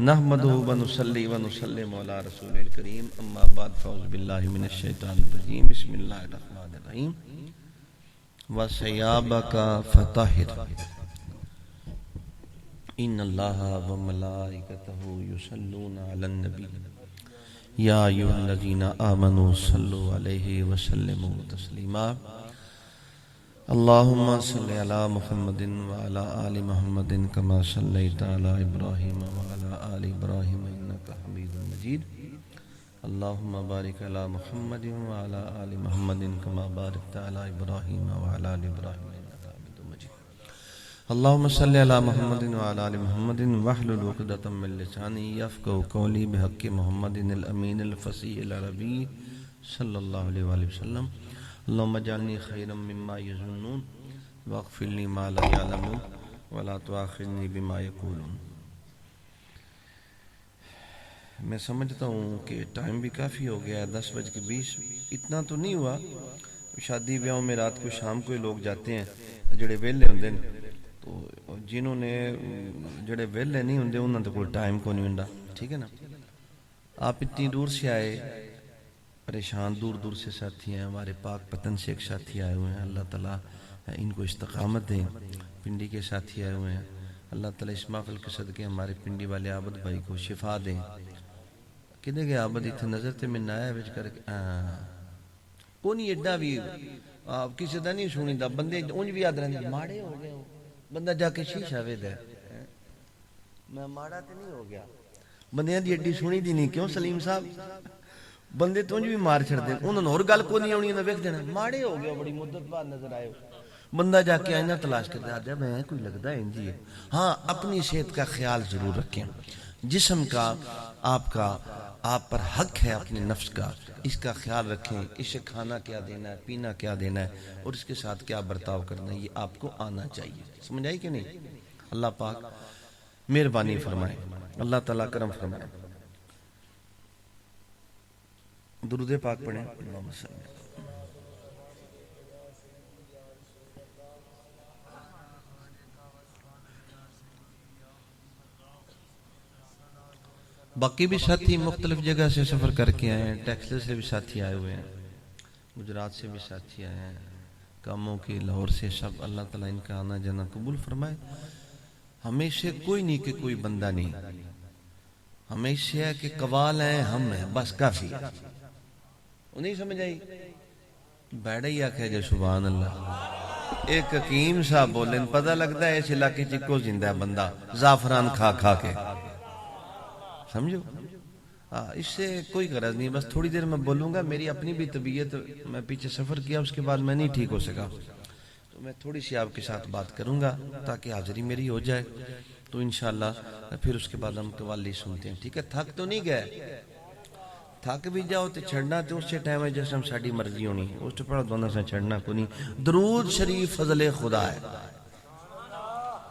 نحمدہ ونصلی ونسلم علی رسول الکریم اما بعد فاعوذ باللہ من الشیطان الرجیم بسم اللہ الرحمن الرحیم وَثِيَابَكَ فَطَهِّرْ ان اللہ وملائکتہ یصلون علی النبی یا ایھا الذین آمنوا صلوا علیہ وسلموا تسلیما اللہم صلی علی محمد وعلی آل محمد کما صلیت علی ابراہیم وعلی آل ابراہیم انک حمید مجید اللہم بارک علی محمد وعلی آل محمد کما بارکت علی ابراہیم وعلی آل ابراہیم انک حمید مجید اللہم صلی علی محمد وعلی آل محمد واحلل عقدۃ من لسانی یفقہوا قولی بحق محمد الامین الفصیح العربی صلی اللہ علیہ وآلہ وسلم اللہم اجعلنی خیرا مما یظنون واغفر لی ما لا یعلمون ولا تؤاخذنی بما یقولون۔ میں سمجھتا ہوں کہ ٹائم بھی کافی ہو گیا ہے، 10:20۔ اتنا تو نہیں ہوا، شادی بیاہوں میں رات کو شام کو لوگ جاتے ہیں جڑے ویلے ہوندے نے، تو جنہوں نے جڑے ویلے نہیں ہوندے انہوں نے کوئی ٹائم کو نہیں ہوندا، ٹھیک ہے نا۔ آپ اتنی دور سے آئے، پریشان دور دور سے ساتھی ہیں، ہمارے پاک پتن سے ایک ساتھی آئے ہوئے ہیں، اللہ تعالیٰ ان کو استقامت دیں۔ پنڈی کے ساتھی آئے ہوئے ہیں، اللہ تعالیٰ اس محفل کے صدقے ہمارے پنڈی والے عابد بھائی کو شفا دیں۔ کدے گئے عابد اتنے نظر تے میں نایا وچ کر کے کو نہیں ایڈا بھی کسی دا نہیں سنی دا، بندے اونج بھی یاد رہنے ماڑے ہو گئے ہو، بندہ جا کے شیشہ وید ہے میں ماڑا تے نہیں ہو گیا، بندیاں دی ایڈی سنی دی نہیں، کیوں سلیم صاحب؟ بندے تو بھی مار چھڑ دیں، انہوں نے اور گل کو نہیں آنی، انہوں نے ویکھ دینا ماڑے ہو گیا، بڑی مدت بعد نظر آئے ہو۔ بندہ جا کے آئینہ تلاش کرتا ہے، جب میں کوئی لگتا ہے انجی ہے۔ ہاں، اپنی صحت کا خیال ضرور رکھیں، جسم کا آپ پر حق ہے، اپنے نفس کا، اس کا خیال رکھیں، اسے کھانا کیا دینا ہے، پینا کیا دینا ہے، اور اس کے ساتھ کیا برتاؤ کرنا ہے، یہ آپ کو آنا چاہیے۔ سمجھ آئی کہ نہیں؟ اللہ پاک مہربانی فرمائے، اللہ تعالیٰ کرم فرمائے۔ درود پاک پڑھیں۔ اللہم صلی اللہ۔ باقی بھی ساتھی مختلف جگہ سے سفر کر کے آئے ہیں، ٹیکسل سے بھی ساتھی آئے ہوئے ہیں، گجرات سے بھی ساتھی آئے ہیں، کاموں کے لاہور سے، سب اللہ تعالیٰ ان کا آنا جانا قبول فرمائے۔ ہمیشہ کوئی نہیں کہ کوئی بندہ نہیں، ہمیشہ ہے کہ قوال ہیں، ہم ہیں، بس کافی۔ نہیں سمجھ آئی؟ بیڑا ہی آکھے جو سبحان اللہ۔ ایک حکیم صاحب بولیں، پتہ لگتا ہے اس علاقے چکو زندہ ہے بندہ زعفران کھا کھا کے، سمجھو؟ اس سے کوئی غرض نہیں، بس تھوڑی دیر میں بولوں گا، میری اپنی بھی طبیعت، میں پیچھے سفر کیا، اس کے بعد میں نہیں ٹھیک ہو سکا، تو میں تھوڑی سی آپ کے ساتھ بات کروں گا تاکہ حاضری میری ہو جائے، تو انشاءاللہ پھر اس کے بعد ہم قوالی سنتے ہیں، ٹھیک ہے؟ تھک تو نہیں گئے؟ تھک بھی جاؤ تو چھڑنا تو اس سے ٹائم ہے جیسے ہم ساڑی مرضی ہونی، اس سے پڑھا دونوں سے چھڑنا کو نہیں۔ درود شریف فضل خدا ہے،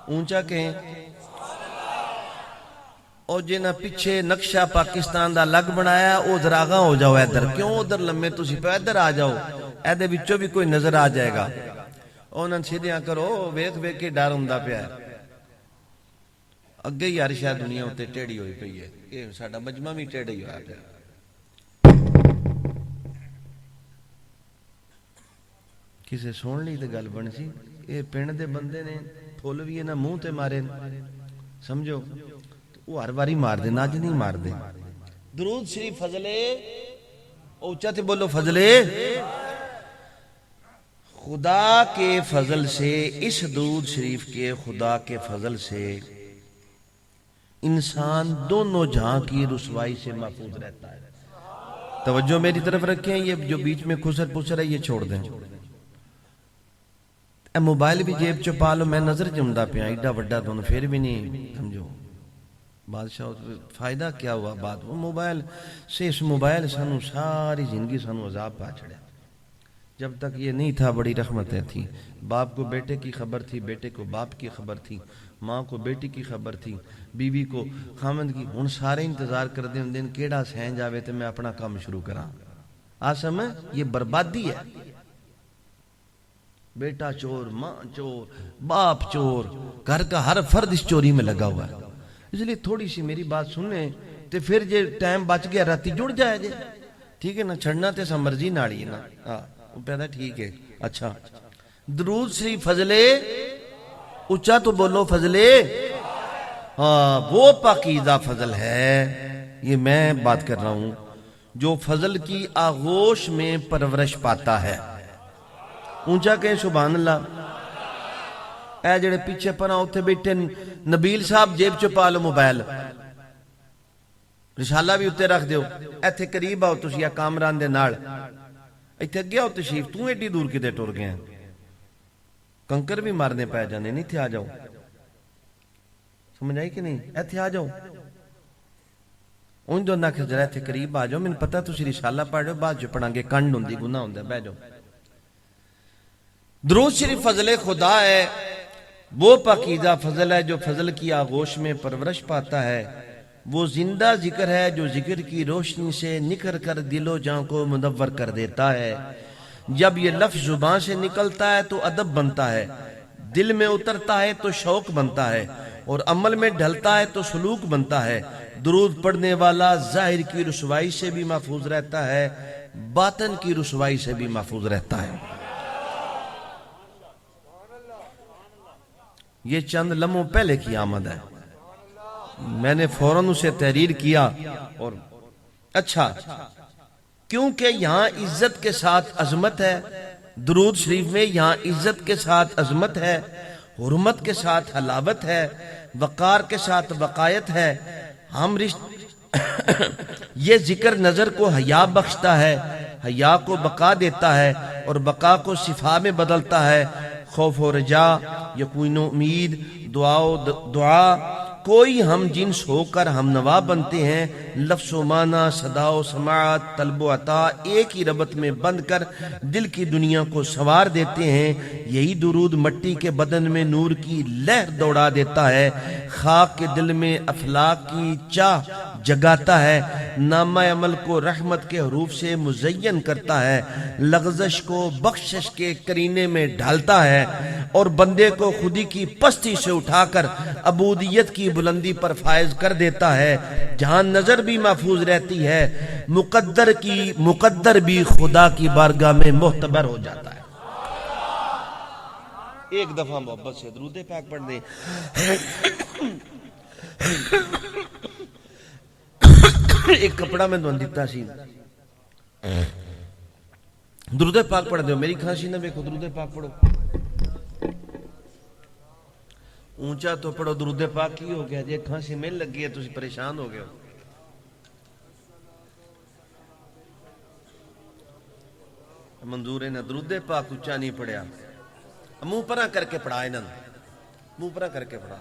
اونچا کہیں۔ اور جنہ پیچھے نقشہ پاکستان دا لگ بنایا او دراغاں ہو جاؤ، ادھر کیوں ادھر لمے تسی پہ ادھر آ جاؤ، ایدے بچوں بھی کوئی نظر آ جائے گا۔ انہاں سیدھیاں کرو، ویکھ ویکھ کے ڈر ہوندا پیا ہے، اگے ہی ہر شاید دنیا ہوتے ٹیڑھی ہوئی پئی ہے، یہ ساڈا مجمع بھی ٹیڑھا ہی ہوا پیا۔ کسے سن لی تے گل بن سی، اے پنڈ دے بندے نے پھول بھی نہ منہ تے مارے، سمجھو؟ وہ ہر باری مار دے، ناج نہیں مار دے۔ درود شریف فضلے، اوچا تے بولو فضلے خدا کے فضل سے، اس درود شریف کے خدا کے فضل سے انسان دونوں جہاں کی رسوائی سے محفوظ رہتا ہے۔ توجہ میری طرف رکھیں، یہ جو بیچ میں خسر پسر ہے یہ چھوڑ دیں۔ اے موبائل بھی جیب چپا لو، میں نظر جمدہ پہ آئی ایڈا وڈا دونوں پھر بھی نہیں، سمجھو بادشاہ فائدہ کیا ہوا بات؟ وہ موبائل سے، اس موبائل سانو ساری زندگی سانو عذاب پا چھڑیا۔ جب تک یہ نہیں تھا بڑی رحمتیں تھی، باپ کو بیٹے کی خبر تھی، بیٹے کو باپ کی خبر تھی، ماں کو بیٹی کی خبر تھی، بیوی کو خامند کی، ہن سارے انتظار کر دیں دن کیڑا سین جاوے تے میں اپنا کام شروع کراں۔ آسم یہ بربادی ہے۔ بیٹا چور، ماں چور، باپ چور، گھر کا ہر فرد اس چوری میں لگا ہوا ہے۔ اس لیے تھوڑی سی میری بات سن لیں تے پھر جے ٹائم بچ گیا راتی جڑ جائے جے، ٹھیک ہے نا، چھڑنا تے سمرجی ناڑی ہے نا، وہ پیدا ٹھیک ہے۔ اچھا درود شریف فضلے، اچھا تو بولو فضلے، وہ پاکیزہ فضل ہے، یہ میں بات کر رہا ہوں جو فضل کی آغوش میں پرورش پاتا ہے۔ اونچا کہیں سبحان اللہ۔ اے جڑے پیچھے پنا ہوتے بیٹھے نبیل صاحب جیب چھپا لو موبائل، رسالہ بھی اتنے رکھ دیو، ایتھے قریب آؤ تسی یا کامران دے نال، ایتھے گیا ہو تشریف، تو ایڈی دور کدے ٹر گئے ہیں، کنکر بھی مارنے پائے جانے، نہیں تھے آ جاؤ، سمجھ آئی کہ نہیں، ایتھے آ جاؤ، ان جو نہ کھجرہ ایتھے قریب آ جاؤ، میں نے پتا تسی رسالہ پڑھ رہے ہو، بعد جو پڑھاں گے کنڈ ہوں دی گناہ ہوں دے، بہ جاؤ۔ درود شریف فضل خدا ہے، وہ پاکیزہ فضل ہے جو فضل کی آغوش میں پرورش پاتا ہے، وہ زندہ ذکر ہے جو ذکر کی روشنی سے نکھر کر دل و جان کو منور کر دیتا ہے۔ جب یہ لفظ زبان سے نکلتا ہے تو ادب بنتا ہے، دل میں اترتا ہے تو شوق بنتا ہے، اور عمل میں ڈھلتا ہے تو سلوک بنتا ہے۔ درود پڑھنے والا ظاہر کی رسوائی سے بھی محفوظ رہتا ہے، باطن کی رسوائی سے بھی محفوظ رہتا ہے۔ یہ چند لمحوں پہلے کی آمد ہے، میں نے فوراً اسے تحریر کیا، اور اچھا کیونکہ یہاں عزت کے ساتھ عظمت ہے، درود شریف میں یہاں عزت کے ساتھ عظمت ہے، حرمت کے ساتھ حلاوت ہے، وقار کے ساتھ وقایت ہے، ہم یہ ذکر نظر کو حیا بخشتا ہے، حیا کو بقا دیتا ہے، اور بقا کو صفا میں بدلتا ہے۔ خوف و رجا، یقین و امید، دعا کوئی ہم جنس ہو کر ہم نوا بنتے ہیں، لفظ و معنی، صدا و سماعت، طلب و عطا ایک ہی ربط میں بند کر دل کی دنیا کو سنوار دیتے ہیں۔ یہی درود مٹی کے بدن میں نور کی لہر دوڑا دیتا ہے، خاک کے دل میں افلاک کی چاہ جگاتا ہے، نامہ عمل کو رحمت کے حروف سے مزین کرتا ہے، لغزش کو بخشش کے کرینے میں ڈھالتا ہے، اور بندے کو خودی کی پستی سے اٹھا کر عبودیت کی بلندی پر فائز کر دیتا ہے، جہاں نظر بھی محفوظ رہتی ہے، مقدر بھی خدا کی بارگاہ میں معتبر ہو جاتا ہے۔ ایک دفعہ محبت سے درود پاک پڑھ دیں۔ ایک کپڑا میں دون دیتا سی، درود پاک پڑھ دیو، میری کھانسی نہ بیکھو، درود پاک پڑھو، اونچا تو پڑھو، درود پاک کی ہو گیا جی، کھانسی مل لگی ہے، تسی پریشان ہو گئے ہو۔ منظور ہے نا، درود پاک اونچا نہیں پڑھیا، منہ پرا کر کے پڑھا انہوں، منہ پرا کر کے پڑھا۔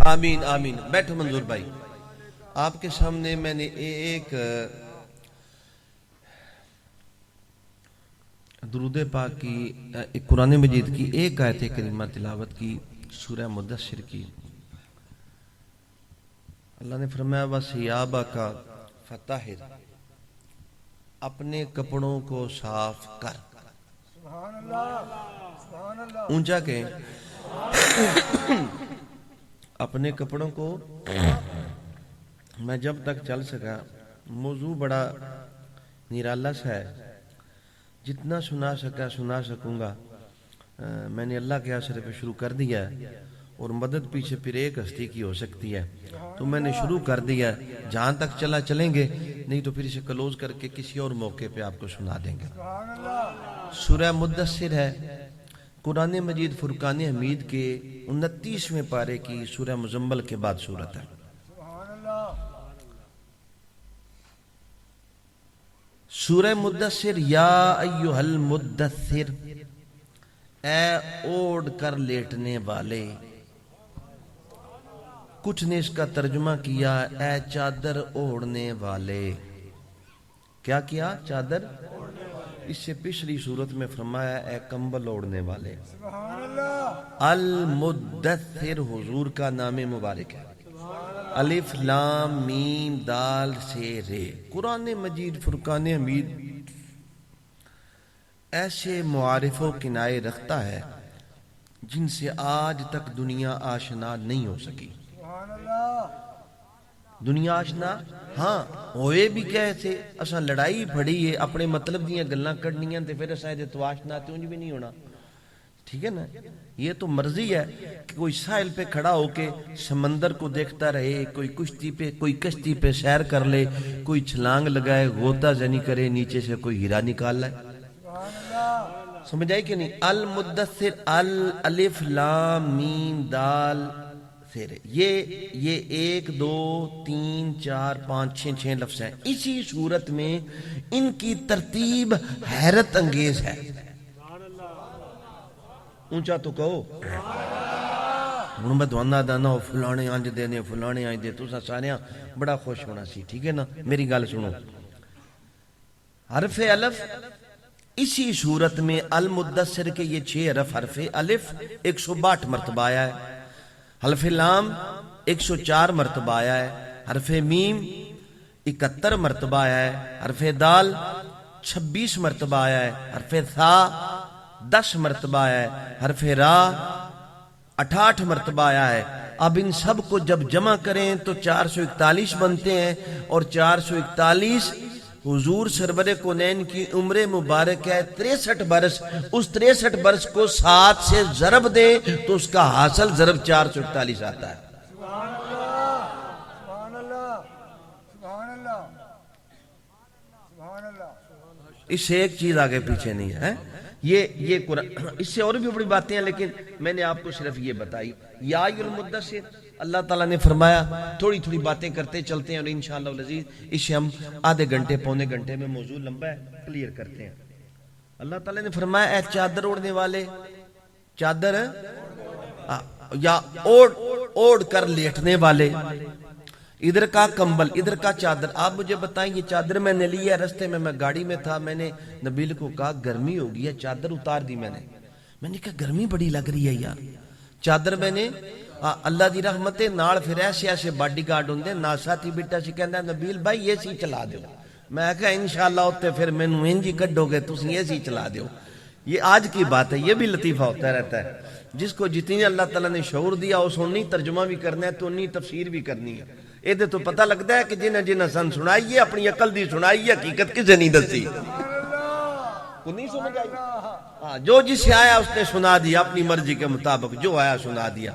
آمین آمین۔ بیٹھو منظور بھائی، آپ کے سامنے میں نے ایک درود پاک کی، ایک قرآن مجید کی ایک آیت کریمہ تلاوت کی، سورہ مدثر کی۔ اللہ نے فرمایا وَثِيَابَكَ فَطَہِّرْ، اپنے کپڑوں کو صاف کر۔ اونچا کہیں، اپنے کپڑوں کو۔ میں جب تک چل سکا، موضوع بڑا نرالا سا ہے، جتنا سنا سکا سنا سکوں گا۔ میں نے اللہ کے آسرے پہ شروع کر دیا ہے، اور مدد پیچھے پھر ایک ہستی کی ہو سکتی ہے، تو میں نے شروع کر دیا ہے، جہاں تک چلا چلیں گے، نہیں تو پھر اسے کلوز کر کے کسی اور موقع پہ آپ کو سنا دیں گے۔ سورہ مدثر ہے، قرآن مجید فرقان حمید کے 29ویں پارے کی سورہ مزمل کے بعد سورت ہے۔ سورہ مدثر، یا ایھا المدثر، اے اوڑھ کر لیٹنے والے۔ کچھ نے اس کا ترجمہ کیا اے چادر اوڑھنے والے۔ کیا کیا؟ چادر۔ اس سے پچھلی صورت میں فرمایا اے کمبل اوڑھنے والے۔ المدثر حضور کا نام مبارک ہے۔ الف لام میم دال سے رے. قرآن مجید فرقان حمید ایسے معارف و کنائے رکھتا ہے جن سے آج تک دنیا آشنا نہیں ہو سکی. دنیا آشنا ہاں ہوئے بھی کیسے اساں لڑائی پھڑی ہے اپنے مطلب دیاں گلاں کڈنیاں تے پھر اساں دے تو آشنا تے انج بھی نہیں ہونا. ٹھیک ہے نا. یہ تو مرضی ہے کہ کوئی ساحل پہ کھڑا ہو کے سمندر کو دیکھتا رہے, کوئی کشتی پہ کوئی کشتی پہ سیر کر لے, کوئی چھلانگ لگائے غوطہ زنی کرے, نیچے سے کوئی ہیرا نکال لائے. سمجھ آئی کہ نہیں. المدثر الف لام میم دال سے رے. یہ 1 2 3 4 5 6 لفظ ہیں. اسی صورت میں ان کی ترتیب حیرت انگیز ہے. اونچا تو کہو. ہوں میں دوانا دانا فلانے آنج دینے فلانے آنج دے تو سارے بڑا خوش ہونا سی. ٹھیک ہے نا. میری گل سنو. حرف الف اسی صورت میں المدثر کے یہ 6 حرف. حرف الف 162 مرتبہ آیا ہے. حرف لام 104 مرتبہ آیا ہے. حرف میم 71 مرتبہ آیا ہے. حرف دال 26 مرتبہ آیا ہے. حرف ثا 10 مرتبہ آیا ہے. حرف را 68 مرتبہ آیا ہے. اب ان سب کو جب جمع کریں تو 441 بنتے ہیں, اور 441 حضور سرور کونین کی عمر مبارک ہے 63 برس. اس 63 برس کو 7 سے ضرب دیں تو اس کا حاصل ضرب 441 آتا ہے. اس سے ایک چیز آگے پیچھے نہیں ہے. یہ قرآن, اس سے اور بھی بڑی باتیں ہیں لیکن میں نے آپ کو صرف یہ بتائی. یا المدثر اللہ تعالیٰ نے فرمایا. تھوڑی تھوڑی باتیں کرتے چلتے ہیں اور انشاءاللہ العزیز اسے ہم آدھے گھنٹے پونے گھنٹے میں, موضوع لمبا ہے, کلیئر کرتے ہیں. اللہ تعالیٰ نے فرمایا اے چادر اوڑھنے والے, چادر یا اوڑھ کر لیٹنے والے, ادھر کا کمبل ادھر کا چادر. آپ مجھے بتائیں یہ چادر میں نے لی ہے, رستے میں گاڑی میں تھا, میں نے نبیل کو کہا گرمی ہوگی ہے, چادر اتار دی. میں نے کہا گرمی بڑی لگ رہی ہے یار. چادر میں نے اللہ دی رحمت نال پھر ایسے باڈی گارڈ ہوندے نا ساتھی بیٹا سی کہندا نبیل بھائی اے سی چلا دیو. میں کہا انشاءاللہ اوتے پھر مینوں انج ہی کڈو گے تسی اے سی چلا دیو. یہ آج کی بات ہے. یہ بھی لطیفہ ہوتا رہتا ہے. جس کو جتنی اللہ تعالیٰ نے شعور دیا اس انی ترجمہ بھی کرنا ہے تو انی تفسیر بھی کرنی ہے. یہ تو پتہ لگتا ہے کہ جنہیں سن سنائی ہے اپنی عقل دی سنائی ہے, حقیقت کسے نہیں دسی. نہیں سمجھ آئی. ہاں جو جسے آیا اس نے سنا دیا اپنی مرضی کے مطابق, جو آیا سنا دیا.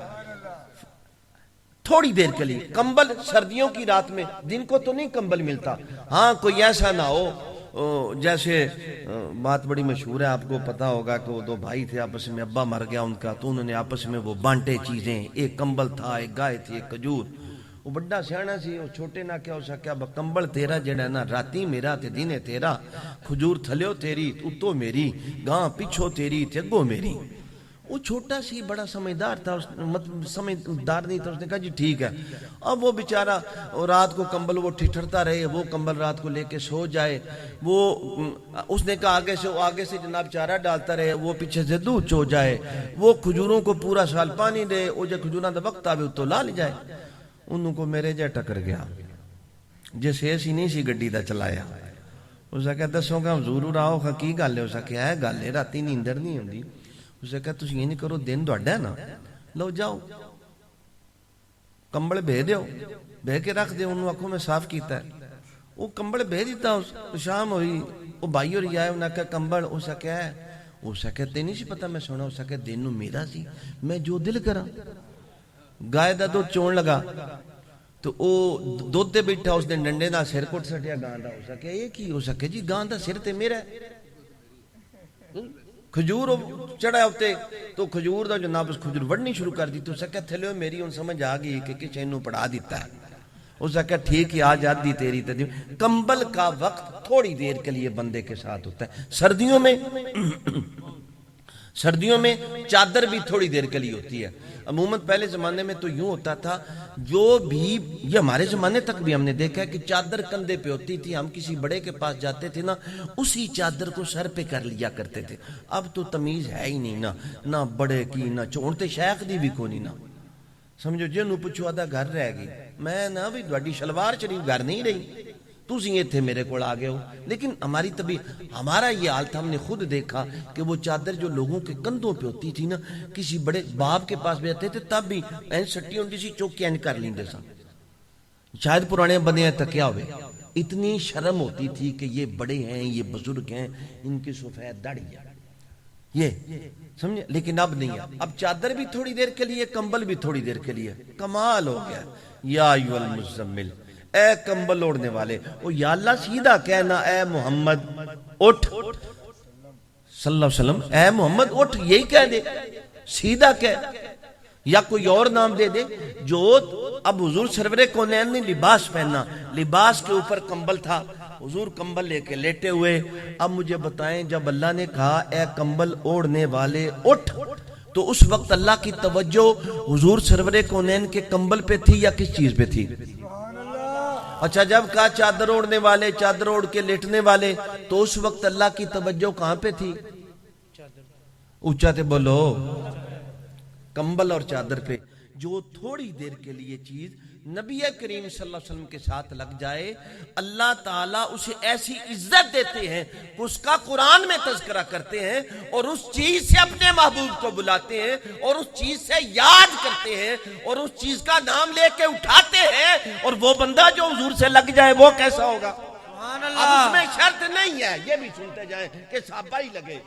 تھوڑی دیر کے لیے کمبل سردیوں کی رات میں, دن کو تو نہیں کمبل ملتا. ہاں کوئی ایسا نہ ہو جیسے بات بڑی مشہور ہے, آپ کو پتا ہوگا کہ وہ 2 بھائی تھے آپس میں, ابا مر گیا ان کا تو انہوں نے آپس میں وہ بانٹے چیزیں. ایک کمبل تھا, ایک گائے تھی, ایک کھجور. وہ بڑا سیانا سی, وہ چھوٹے نہ کیا ہو سکیا, کمبل تیرا جڑا نا راتی میرا تے دینے تیرا, کھجور تھلیو تیری اتو میری, گاں پچھو تیری تے اگو میری. وہ چھوٹا سی بڑا سمجھدار تھا, سمجھدار نہیں تھا. اس نے کہا جی ٹھیک ہے. اب وہ بیچارہ رات کو کمبل وہ ٹھٹھرتا رہے, وہ کمبل رات کو لے کے سو جائے. وہ اس نے کہا آگے سے جناب چارہ ڈالتا رہے, وہ پیچھے سے دودھ چو جائے. وہ کھجوروں کو پورا سال پانی دے, وہ جو کھجوراں دا وقت آوے تو لا لے جائے. انہوں کو میرے جے ٹکر گیا جیسے ایسی نہیں سی گڈی دا چلایا. اس نے کہا دسو کہ حضور آؤ کی گل ہے. اس نے کہا ہے گل ہے راتی نیندر نہیں ہوندی. اس نے کہا تسی یہ نہیں کرو, دن تہاڈا ہے نا, لو جاؤ کمبل بھے دیو, بھے کے رکھ دیو. انہوں آکھو میں صاف کیتا ہے. وہ کمبل بھے دیتا. شام ہوئی, وہ بھائی اور آئے, انہوں نے کہا کمبل. اس نے کہا ہے, اس نے کہا تے نہیں سی پتا میں سونا. اس نے کہا دن نو میرا سی, میں جو دل کراں. گائے دا دودھ چون لگا تو وہ دودھ دے بیٹھا, اس نے ڈنڈے دا سر کٹ سٹیا گاں دا. اس نے کہا یہ کی؟ ہو سکے جی گاں دا سر تے میرا ہے. کھجور چڑھا ہوتے تو کھجور دا جو نابس کھجور وڑنی شروع کر دی. تو اس نے کہا تھلے میری ان سمجھ آ گئی کہ کچھ انہوں پڑھا دیتا ہے. اس نے کہا ٹھیک ہے آج آدھی تیری تدیو. کمبل کا وقت تھوڑی دیر کے لیے بندے کے ساتھ ہوتا ہے. سردیوں میں چادر بھی تھوڑی دیر کے لیے ہوتی ہے. عموماً پہلے زمانے میں تو یوں ہوتا تھا, جو بھی یہ ہمارے زمانے تک بھی ہم نے دیکھا ہے کہ چادر کندھے پہ ہوتی تھی. ہم کسی بڑے کے پاس جاتے تھے نا, اسی چادر کو سر پہ کر لیا کرتے تھے. اب تو تمیز ہے ہی نہیں, نہ بڑے کی نہ چھوڑتے شیخ دی بھی کو نہیں, نہ سمجھو جنوں پوچھو آدھا گھر رہ گئی، میں نہ بھی تہاڈی شلوار شریف گھر نہیں رہی، تسی ایتھے میرے کول آ گئے ہو۔ لیکن ہماری ہمارا یہ حال تھا، ہم نے خود دیکھا کہ وہ چادر جو لوگوں کے کندھوں پہ ہوتی تھی نا، کسی بڑے باپ کے پاس بھی آتے تھے تب بھی این سٹی ہوندی سی چوک کے این کر لیندے سا، شاید پرانے بندے تکیا ہوئے، اتنی شرم ہوتی تھی کہ یہ بڑے ہیں، یہ بزرگ ہیں، ان کی سفید داڑھی ہے یہ سمجھے۔ لیکن اب نہیں ہے، اب چادر بھی تھوڑی دیر کے لیے، کمبل بھی تھوڑی دیر کے لیے، کمال ہو گیا۔ یا ایھا المزمل، اے کمبل اوڑھنے والے، او یا اللہ سیدھا کہنا اے محمد اٹھ صلی اللہ علیہ وسلم، اے محمد اٹھ، یہی کہہ دے، سیدھا کہہ، یا کوئی اور نام دے دے۔ جو اب حضور سرور کونین نے لباس پہنا، لباس کے اوپر کمبل تھا، حضور کمبل لے کے لیٹے ہوئے۔ اب مجھے بتائیں، جب اللہ نے کہا اے کمبل اوڑھنے والے اٹھ، تو اس وقت اللہ کی توجہ حضور سرور کونین کے کمبل پہ تھی یا کس چیز پہ تھی؟ اچھا، جب کہا چادر اوڑھنے والے، چادر اوڑھ کے لیٹنے والے، تو اس وقت اللہ کی توجہ کہاں پہ تھی؟ اونچا تے بولو، کمبل اور چادر پہ۔ جو تھوڑی دیر کے لیے چیز نبی کریم صلی اللہ علیہ وسلم کے ساتھ لگ جائے، اللہ تعالیٰ اسے ایسی عزت دیتے ہیں کہ اس کا قرآن میں تذکرہ کرتے ہیں، اور اس چیز سے اپنے محبوب کو بلاتے ہیں، اور اس چیز سے یاد کرتے ہیں، اور اس چیز کا نام لے کے اٹھاتے ہیں۔ اور وہ بندہ جو حضور سے لگ جائے وہ کیسا ہوگا؟ اب اس میں شرط نہیں ہے، یہ بھی سنتے جائیں کہ صحابہ ہی لگے،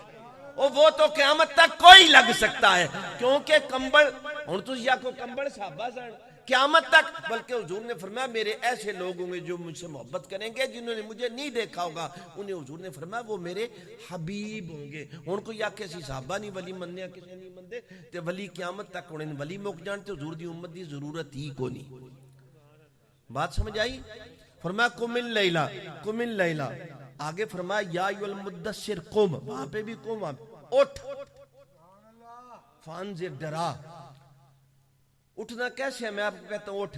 اور وہ تو قیامت تک کوئی لگ سکتا ہے، کیونکہ کمبل ہن تو یا کو کمبل صحابہ سن قیامت تک، بلکہ حضور نے فرمایا میرے ایسے لوگ ہوں گے جو مجھ سے محبت کریں گے، جنہوں نے مجھے نہیں دیکھا ہوگا، انہیں حضور نے فرمایا وہ میرے حبیب ہوں گے۔ ان کو یا کسی صحابہ نہیں ولی مننے، کسی نہیں مندے تے ولی قیامت تک انہیں ولی مک جان تے حضور دی امت دی ضرورت ہی کو نہیں۔ بات سمجھ آئی؟ فرمایا قم اللیلہ، قم اللیلہ، آگے فرمایا یا ایھا المدثر قم، وہاں پہ بھی قم، اٹھ، فانذر، ڈرا۔ اٹھنا کیسے ہے؟ میں آپ کو کہتا ہوں اٹھ،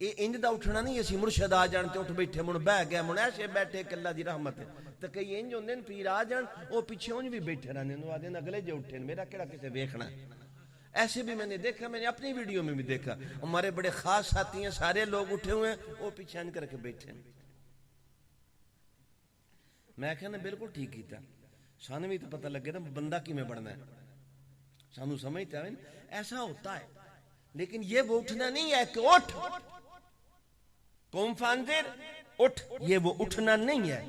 یہ انج دا اٹھنا نہیں اسی مرشد آ جان تے اٹھ بیٹھے من بہ گئے من ایسے بیٹھے کہ اللہ دی رحمت ہے، تے کئی انج ہوندے نے پیر آ جان او پیچھے انج بھی بیٹھے رہنے نو آدے اگلے جو اٹھے میرا کیڑا کسے ویکھنا ہے۔ ایسے بھی میں نے دیکھا، میں نے اپنی ویڈیو میں بھی دیکھا، ہمارے بڑے خاص ساتھی ہیں، سارے لوگ اٹھے ہوئے ہیں، وہ پیچھے ان کر کے بیٹھے ہیں۔ میں کہنا بالکل ٹھیک کیتا، سانو بھی تو پتہ لگے نا بندہ کی میں بڑھنا ہے، سانو سمجھتے ہیں ایسا ہوتا ہے۔ لیکن یہ وہ اٹھنا نہیں ہے کہ اٹھ قم فانذر، اٹھ، یہ وہ اٹھنا نہیں ہے۔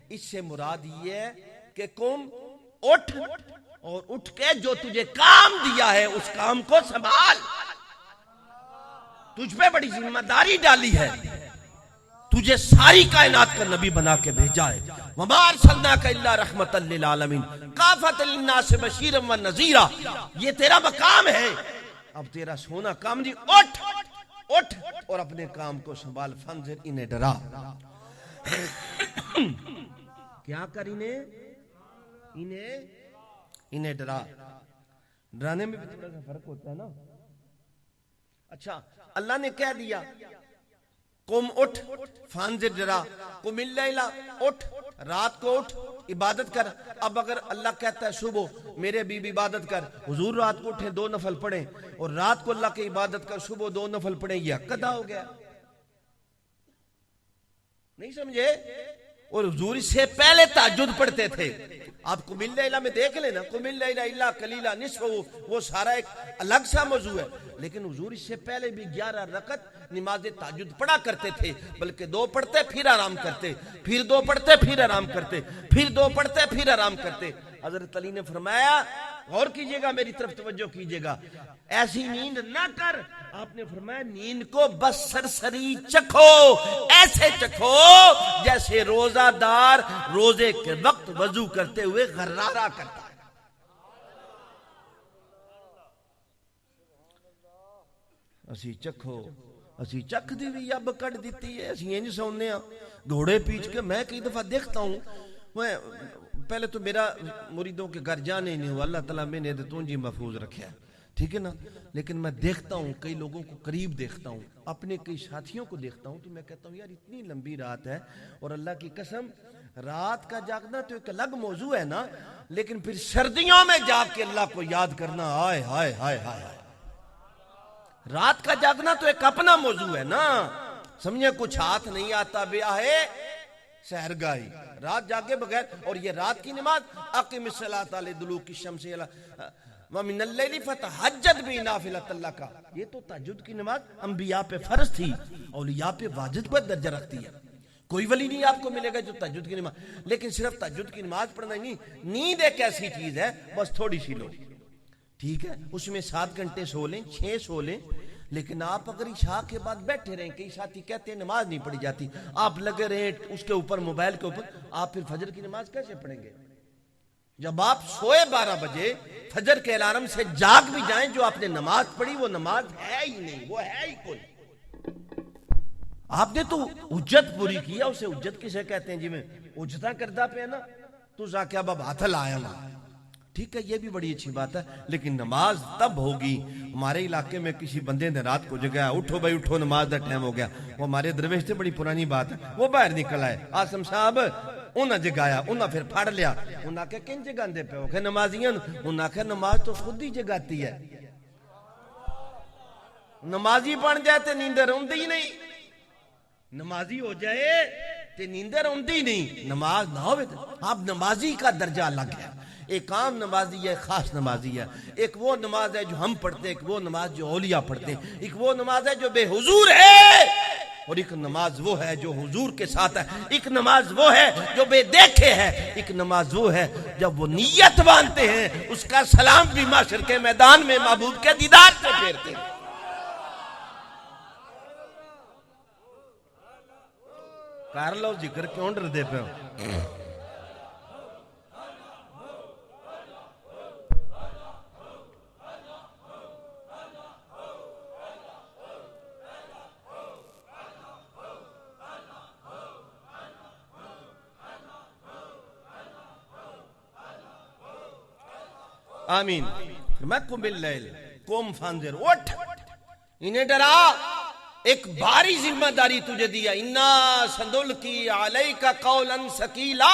اس سے مراد یہ ہے کہ قم، اٹھ، اور اٹھ کے جو تجھے کام دیا ہے اس کام کو سنبھال، تجھ پہ بڑی ذمہ داری ڈالی ہے، تجھے ساری کائنات کا نبی بنا کے بھیجا ہے۔ وما ارسلناک الا رحمۃ للعالمین کافۃ للناس بشیرا ونذیرا، یہ تیرا مقام ہے۔ اب تیرا سونا کام نہیں، اٹھ، اٹھ اور اپنے کام کو سنبھال، فانذر، انہیں ڈرا۔ کیا کر انہیں ڈرا۔ ڈرانے میں بھی تھوڑا سا فرق ہوتا ہے نا۔ اچھا، اللہ نے کہہ دیا قم، اٹھ، فانذر، ڈرا، قم اللیل، اٹھ، رات کو اٹھ، عبادت کر۔ اب اگر اللہ کہتا ہے صبح میرے بھی عبادت کر، حضور رات کو اٹھیں 2 نفل پڑھیں، اور رات کو اللہ کی عبادت کر، صبح 2 نفل پڑھیں، یہ قضا ہو گیا، نہیں سمجھے؟ اور حضور اس سے پہلے تہجد پڑھتے تھے۔ آپ قم اللیل میں دیکھ لینا، قم اللیل الا قلیلا نصفہ، وہ سارا ایک الگ سا موضوع ہے، لیکن حضور اس سے پہلے بھی 11 رکعت نماز تہجد پڑھا کرتے تھے، بلکہ 2 پڑھتے پھر آرام کرتے، پھر 2 پڑھتے پھر آرام کرتے، پھر 2 پڑھتے پھر آرام کرتے۔ حضرت علی نے فرمایا غور کیجئے گا، میری طرف توجہ کیجئے گا، ایسی نیند نہ کر۔ آپ نے فرمایا نیند کو بس سرسری چکھو، ایسے چکھو جیسے روزہ دار روزے کے وقت وضو کرتے ہوئے غرارہ کرتا ہے۔ اسی چکھو، اسی چکھ دی بھی اب کٹ دیتی ہے، اسی انج سونے ہیں گھوڑے پیچھ کے۔ میں کئی دفعہ دیکھتا ہوں، میں پہلے تو میرا مریدوں کے گھر جانے ہی نہیں ہوا، اللہ تعالیٰ میں نے تو جی محفوظ رکھا ہے، ٹھیک ہے نا، لیکن میں دیکھتا ہوں کئی لوگوں کو قریب دیکھتا ہوں، اپنے کئی ساتھیوں کو دیکھتا ہوں، تو میں کہتا ہوں یار اتنی لمبی رات ہے، اور اللہ کی قسم رات کا جاگنا تو ایک الگ موضوع ہے نا، لیکن پھر سردیوں میں جاگ کے اللہ کو یاد کرنا، ہائے ہائے ہائے ہائے، رات کا جاگنا تو ایک اپنا موضوع ہے نا، سمجھے؟ کچھ ہاتھ نہیں آتا بیاہ ہے سحرگاہی، رات جاگے بغیر. اور یہ رات کی نماز اقم الصلاۃ لدلوک الشمس ومن اللیل فتہجد بہ نافلۃ لک، یہ تو تہجد کی نماز انبیاء پہ فرض تھی، اولیاء پہ واجب پر درجہ رکھتی ہے. کوئی ولی نہیں آپ کو ملے گا جو تہجد کی نماز، لیکن صرف تہجد کی نماز پڑھنا نہیں، نیند ایک ایسی چیز ہے بس تھوڑی سی لو، ٹھیک ہے، اس میں 7 گھنٹے سو لیں 6 سو لیں، لیکن آپ اگر عشاء کے بعد بیٹھے رہیں، کئی ساتھی کہتے ہیں نماز نہیں پڑھی جاتی، آپ لگے رہیں اس کے اوپر موبائل کے اوپر، آپ پھر فجر کی نماز کیسے پڑھیں گے؟ جب آپ سوئے 12 بجے فجر کے الارم سے جاگ بھی جائیں، جو آپ نے نماز پڑھی وہ نماز ہے ہی نہیں، وہ ہے ہی کوئی. آپ نے تو حجت پوری کیا، اسے حجت کسے کہتے ہیں؟ جی میں حجتہ کردہ پہ نا تو زاکیہ باب ہاتھ لایا نا، ٹھیک ہے، یہ بھی بڑی اچھی بات ہے، لیکن نماز تب ہوگی. ہمارے علاقے میں کسی بندے نے رات کو جگایا، اٹھو بھائی اٹھو نماز دا ٹائم ہو گیا، وہ ہمارے درویش سے بڑی پرانی بات ہے، وہ باہر نکل آئے، آسم صاحب انہاں جگایا، انہاں پھر پھاڑ لیا، انہاں کہ کن جگاندے پہ ہو کہ نمازیاں، انہاں کہ نماز تو خود ہی جگاتی ہے، نمازی بن جائے تے نیندر ہوندی ہی نہیں، نمازی ہو جائے تے نیندر ہوندی نہیں، نماز نہ ہوئے. اب نمازی کا درجہ الگ ہے، ایک عام نمازی ہے، خاص نمازی ہے. ایک وہ نماز ہے جو ہم پڑھتے ہیں، ایک وہ نماز جو اولیاء پڑھتے ہیں، ایک وہ نماز ہے جو بے حضور ہے، اور ایک نماز وہ ہے جو حضور کے ساتھ ہے، ایک نماز وہ ہے جو بے دیکھے ہے، ایک نماز وہ ہے جب وہ نیت باندھتے ہیں اس کا سلام بھی معاشر کے میدان میں محبوب کے دیدار سے پھیرتے ہیں. کر لو ذکر، کیوں ڈر دے پہ ہو؟ آمین. میں قم اللیل قم فانذر، اٹھ انہیں ڈرا، ایک بھاری ذمہ داری تجھے دیا، انا سنلقی علیک قولا ثقیلا،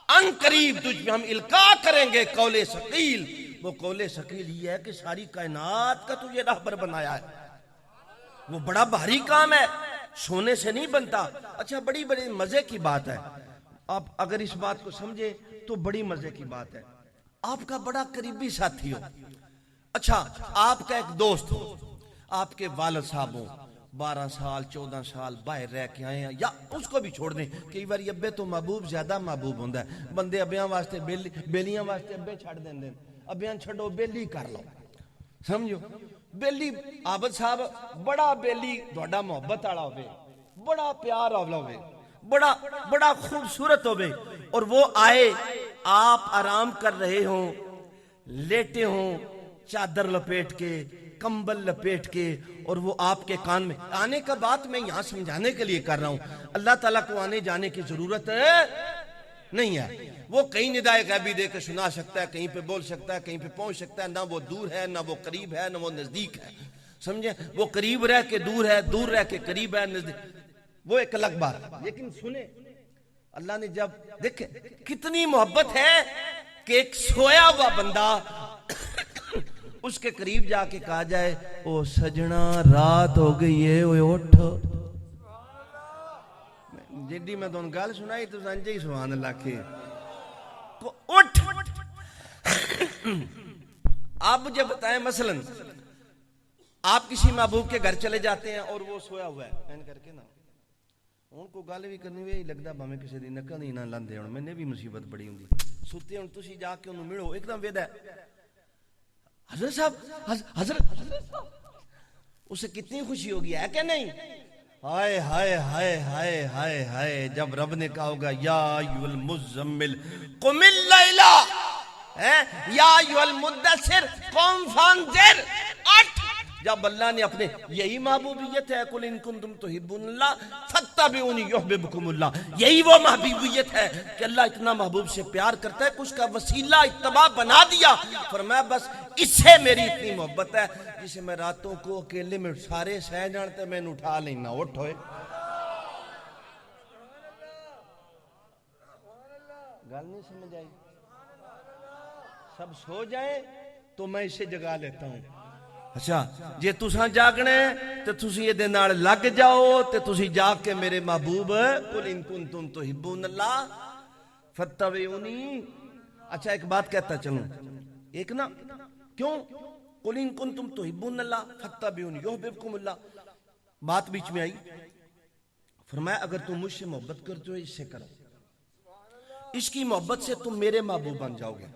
ان قریب تجھ پہ ہم القاء کریں گے قول ثقیل. وہ قول ثقیل یہ ہے کہ ساری کائنات کا تجھے راہبر بنایا ہے، وہ بڑا بھاری کام ہے، سونے سے نہیں بنتا. اچھا بڑی بڑی مزے کی بات ہے، آپ اگر اس بات کو سمجھے تو بڑی مزے کی بات ہے. آپ کا بڑا قریبی ساتھی ہو، اچھا آپ کا ایک دوست ہو، آپ کے والد صاحب ہوں، 12 سال 14 سال باہر رہ کے آئے ہیں، یا اس کو بھی چھوڑ دیں، کئی بار ابے تو محبوب زیادہ محبوب ہوندہ ہے، بندے ابیاں واسطے بیلیاں واسطے ابے چھڑ دیں دیں، ابیاں چھڑو بیلی کر لو، سمجھو بیلی. عابد صاحب بڑا بیلی دوڑا محبت آڑا ہوئے، بڑا پیار آولا ہوئے، بڑا خوبصورت ہوئے، اور وہ آئے، آپ آرام کر رہے ہوں، لیٹے ہوں، چادر لپیٹ کے کمبل لپیٹ کے، اور وہ آپ کے کان میں آنے کا بات میں یہاں سمجھانے کے لیے کر رہا ہوں، اللہ تعالیٰ کو آنے جانے کی ضرورت نہیں ہے. وہ کہیں ندائے غیبی دے کے سنا سکتا ہے، کہیں پہ بول سکتا ہے، کہیں پہ پہنچ سکتا ہے، نہ وہ دور ہے نہ وہ قریب ہے نہ وہ نزدیک ہے، سمجھے؟ وہ قریب رہ کے دور ہے، دور رہ کے قریب ہے، نزدیک، وہ ایک الگ بات. لیکن سنیں، اللہ نے جب دیکھیں کتنی محبت ہے کہ ایک سویا ہوا بندہ اس کے قریب جا کے کہا جائے، او سجنا رات ہو گئی ہے، اوے اٹھ. جدی میں دون گال سنائی تو سنجے ہی سبحان اللہ کے، تو اٹھ. آپ مجھے بتائیں مثلا آپ کسی محبوب کے گھر چلے جاتے ہیں اور وہ سویا ہوا ہے، این کر کے نا ان کو گال بھی کرنی ہوئی لگتا بھامے کسی دی نکل نہیں نہ لاندے ہوں، میں نے بھی مصیبت بڑی ہوں دی سوتے ہوں، تسی جا کے انہوں ملو ایک دم وید ہے، حضرت صاحب حضرت صاحب، اسے کتنی خوشی ہوگی ہے کہ نہیں؟ ہائے ہائے ہائے ہائے ہائے ہائے، جب رب نے کہا ہوگا یا ایھا المزمل قم اللیل، یا ایھا المدثر قم فانذر، اٹھ. جب اللہ نے اپنے یہی محبوبیت ہے، قل ان کنتم تحبون اللہ فاتبعونی یحببکم اللہ، یہی وہ محبوبیت ہے کہ اللہ اتنا محبوب سے پیار کرتا ہے کہ اس کا وسیلہ اتباع بنا دیا، فرمایا بس اس سے میری اتنی محبت ہے جسے میں راتوں کو اکیلے میں سارے سہ جانتے میں اٹھا لینا. اٹھ ہوئے گل نہیں سمجھ آئی؟ سب سو جائیں تو میں اسے جگا لیتا ہوں، اچھا جے تساں جاگنا ہے تے تسی یہ دے نال لگ جاؤ تے تسی جاگ کے میرے محبوب قل ان کنتم تحبون اللہ فاتبعونی. اچھا ایک بات کہتا چلوں ایک نا کیوں قل ان کنتم تحبون اللہ فاتبعونی یحببکم اللہ بات بیچ میں آئی. فرمایا اگر تم مجھ سے محبت کرتے ہو اس سے کرو, اس کی محبت سے تم میرے محبوب بن جاؤ گے.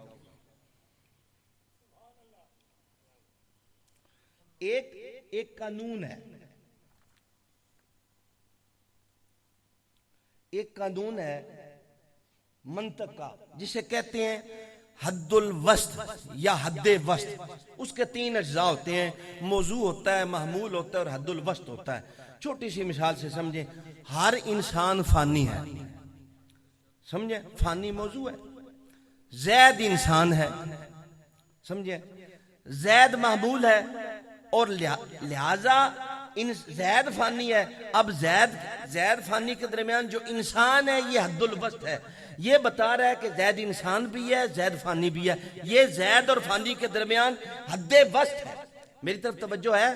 ایک قانون ہے, ایک قانون ہے منطق کا جسے کہتے ہیں حد الوسط یا حد وسط. اس کے 3 اجزاء ہوتے ہیں, موضوع ہوتا ہے, محمول ہوتا ہے اور حد الوسط ہوتا ہے. چھوٹی سی مثال سے سمجھیں, ہر انسان فانی ہے, سمجھیں فانی موضوع ہے. زید انسان ہے, سمجھیں زید محمول ہے اور لہذا زید فانی ہے. اب زید فانی کے درمیان جو انسان ہے یہ حد الوسط ہے. یہ بتا رہا ہے کہ زید انسان بھی ہے, زید فانی بھی ہے. یہ زید اور فانی کے درمیان حد وسط ہے. میری طرف توجہ ہے,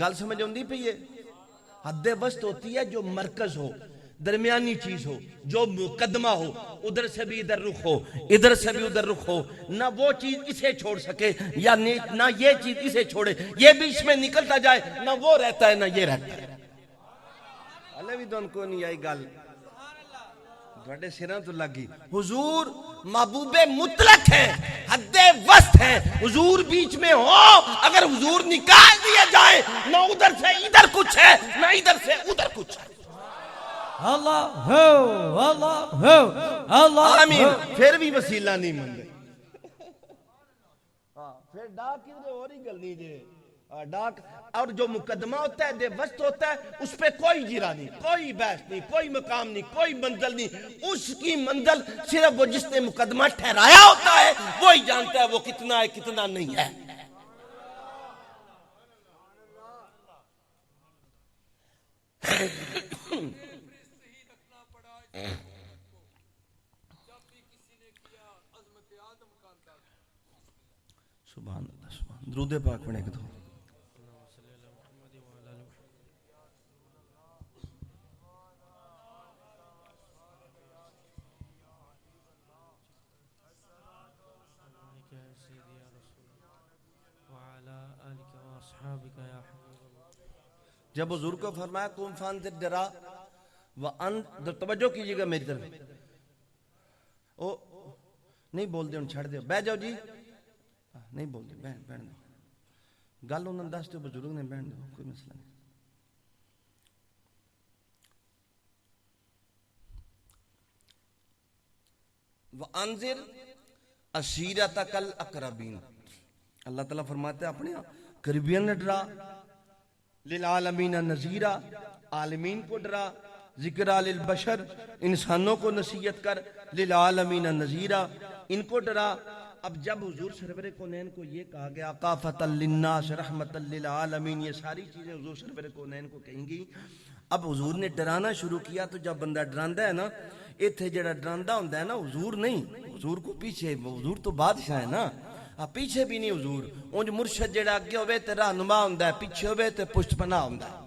گل سمجھ آتی پئی ہے. حد وسط ہوتی ہے جو مرکز ہو, درمیانی چیز ہو, جو مقدمہ ہو, ادھر سے بھی ادھر رخ ہو, ادھر سے بھی ادھر رخ ہو, نہ وہ چیز اسے چھوڑ سکے یا نہ یہ چیز اسے چھوڑے, یہ بیچ میں نکلتا جائے, نہ وہ رہتا ہے نہ یہ رہتا ہے. اللہ بھی تو ان کو نہیں آئی گل بڑے سران تو لگی. حضور محبوب مطلق ہے, حد وسط ہے. حضور بیچ میں ہو, اگر حضور نکال دیا جائے نہ ادھر سے ادھر کچھ ہے نہ ادھر سے ادھر کچھ ہے. اللہ ہو اللہ ہو اللہ آمین. پھر بھی وسیلہ نہیں مندے, پھر ڈاک کدھر اور ہی گل نہیں جے ڈاک. اور جو مقدمہ ہوتا ہے دے وسط ہوتا ہے, اس پہ کوئی جرا نہیں, کوئی بحث نہیں, کوئی مقام نہیں, کوئی منزل نہیں. اس کی منزل صرف وہ جس نے مقدمہ ٹھہرایا ہوتا ہے وہی جانتا ہے وہ کتنا ہے کتنا نہیں ہے. سبحان اللہ, سبحان درود پاک پڑھنے کے دو. جب حضور کو فرمایا قوم فانذر ڈرا وانذر, توجہ کیجیے گا میری طرف. او نہیں بول دے, ان چھڑ دے, بیٹھ جاؤ جی, نہیں بول دے, بیٹھ دو. گل انہوں نے دس دو, بزرگ نے بیٹھ دو, کوئی مسئلہ نہیں. وانذر عشیرتک الاقربین, اللہ تعالیٰ فرماتے ہیں اپنے قریبین نے ڈرا, للعالمین نذیرا, عالمین کو ڈرا, ذکرہ للبشر, انسانوں کو نصیحت کر, للعالمین نذیرا, ان کو ڈرا. اب جب حضور سرور کونین کو یہ کہا گیا کافۃ للناس رحمۃ للعالمین, یہ ساری چیزیں حضور سرور کونین کو کہیں گی. اب حضور نے ڈرانا شروع کیا تو جب بندہ ڈراندا ہے نا, ایتھے جڑا ڈراندا ہوندا ہے نا حضور نہیں, حضور کو پیچھے, حضور تو بادشاہ ہے نا, پیچھے بھی نہیں حضور. اونج مرشد جڑا اگے ہوئے تے رہنما ہوندا ہے, پیچھے ہوئے تے پشت پناہ ہوندا ہے.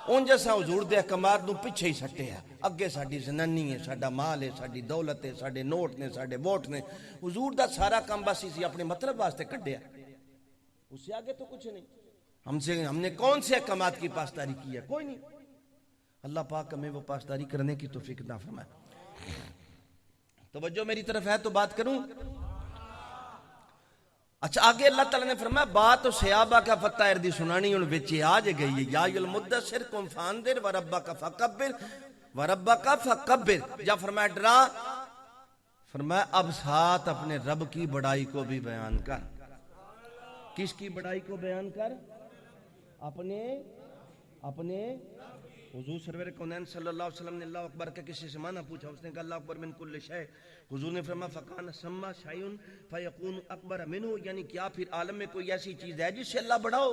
اونج اساں حضور دے احکامات نوں پیچھے ہی سٹے ہے, اگے ساڈی زنانی ہے, ساڈا مال ہے, ساڈی دولت ہے, ساڈے نوٹ نے, ساڈے ووٹ نے. حضور دا سارا کام بس اسی اپنے مطلب واسطے کڈیا, اس سے آگے تو کچھ نہیں. ہم نے کون سے احکامات کی پاسداری کی ہے؟ کوئی نہیں. اللہ پاک ہمیں وہ پاسداری کرنے کی توفیق عطا فرمائے. توجہ میری طرف ہے تو بات کروں. اچھا آگے اللہ تعالیٰ نے فرمایا بات تو صحابہ کا فتح اردی سنانی ان وچے آج گئی ہے. یا المدثر قم فانذر وربک فکبر وربک فکبر. جب فرمایا ڈرا, فرمایا اب ساتھ اپنے رب کی بڑائی کو بھی بیان کر. کس کی بڑائی کو بیان کر؟ اپنے حضور سرور کونین صلی اللہ علیہ وسلم نے اللہ اکبر کا کسی سے معنی پوچھا, اس نے کہا اللہ اکبر من کل شے. حضور نے فرمایا فکان سما شیئن فیکون اکبر منہ, یعنی کیا پھر عالم میں کوئی ایسی چیز ہے جس سے اللہ بڑا ہو؟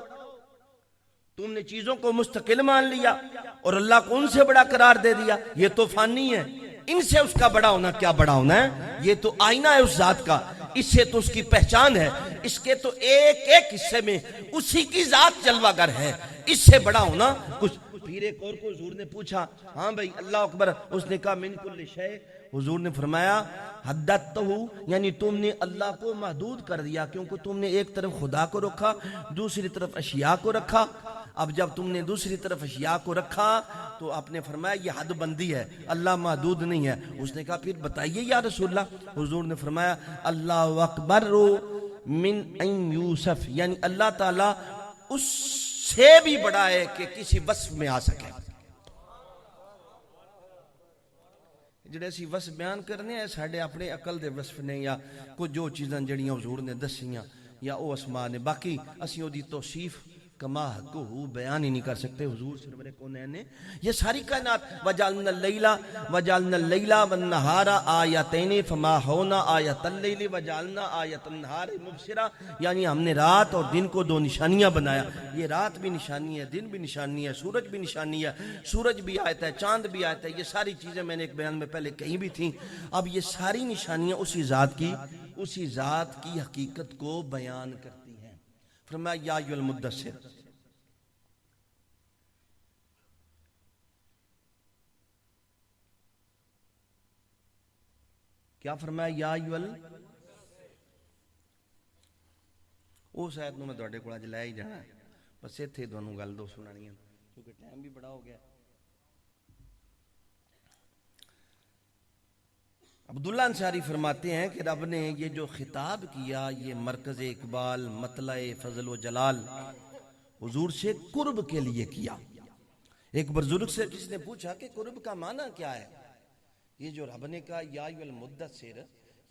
تم نے چیزوں کو مستقل مان لیا اور اللہ کو ان سے بڑا قرار دے دیا. یہ تو فانی ہے, ان سے اس کا بڑا ہونا کیا بڑا ہونا ہے؟ یہ تو آئینہ ہے اس ذات کا, اس سے تو اس کی پہچان ہے. اس کے تو ایک ایک حصے میں اسی کی ذات جلوہ گر ہے، اس سے بڑا ہونا کچھ۔ پھر ایک اور کو حضور نے پوچھا، ہاں بھائی اللہ اکبر، اس نے کہا من کل شے، حضور نے فرمایا حددتہ، یعنی تم نے اللہ کو محدود کر دیا، کیونکہ تم نے ایک طرف خدا کو رکھا، دوسری طرف اشیاء کو رکھا۔ اب جب تم نے دوسری طرف اشیاء کو رکھا تو آپ نے فرمایا یہ حد بندی ہے، اللہ محدود نہیں ہے۔ اس نے کہا پھر بتائیے یا رسول اللہ۔ حضور نے فرمایا اللہ اکبر من ان یوسف، یعنی اللہ تعالیٰ اس سے بھی بڑا ہے کہ کسی وصف میں آ سکے۔ جڑے اسی وصف بیان کرنے ہیں ساڑھے اپنے عقل دے وصف نے، یا کچھ جو چیزاں جڑیاں حضور نے دسیاں یا او اسماء نے، باقی اسی او دی توصیف کما حقہ بیان ہی نہیں کر سکتے حضور سرور کونین نے۔ یہ ساری کائنات وجعلنا اللیل والنہار آیتین فما ہونا آیت اللیل وجعلنا آیت النہار مبصرہ، یعنی ہم نے رات اور دن کو دو نشانیاں بنایا۔ یہ رات بھی نشانی ہے، دن بھی نشانی ہے، سورج بھی نشانی ہے، سورج بھی آیت ہے، چاند بھی آیت ہے۔ یہ ساری چیزیں میں نے ایک بیان میں پہلے کہیں بھی تھیں۔ اب یہ ساری نشانیاں اسی ذات کی حقیقت کو بیان کرتی ہیں۔ فرمایا یا ایھا المدثر، کیا فرمایا یا ایھا اس آیت نو میں تواڈے کول اج لے ہی جانا ہے، بس ایتھے تانوں گل دو سنانی ہے کیونکہ ٹائم بھی بڑا ہو گیا۔ عبداللہ انصاری فرماتے ہیں کہ رب نے یہ جو خطاب کیا یہ مرکز اقبال، مطلع فضل و جلال حضور سے قرب کے لیے کیا۔ ایک بزرگ سے جس نے پوچھا کہ قرب کا معنی کیا ہے؟ یہ جو رب نے کہا یا ایھا المدثر،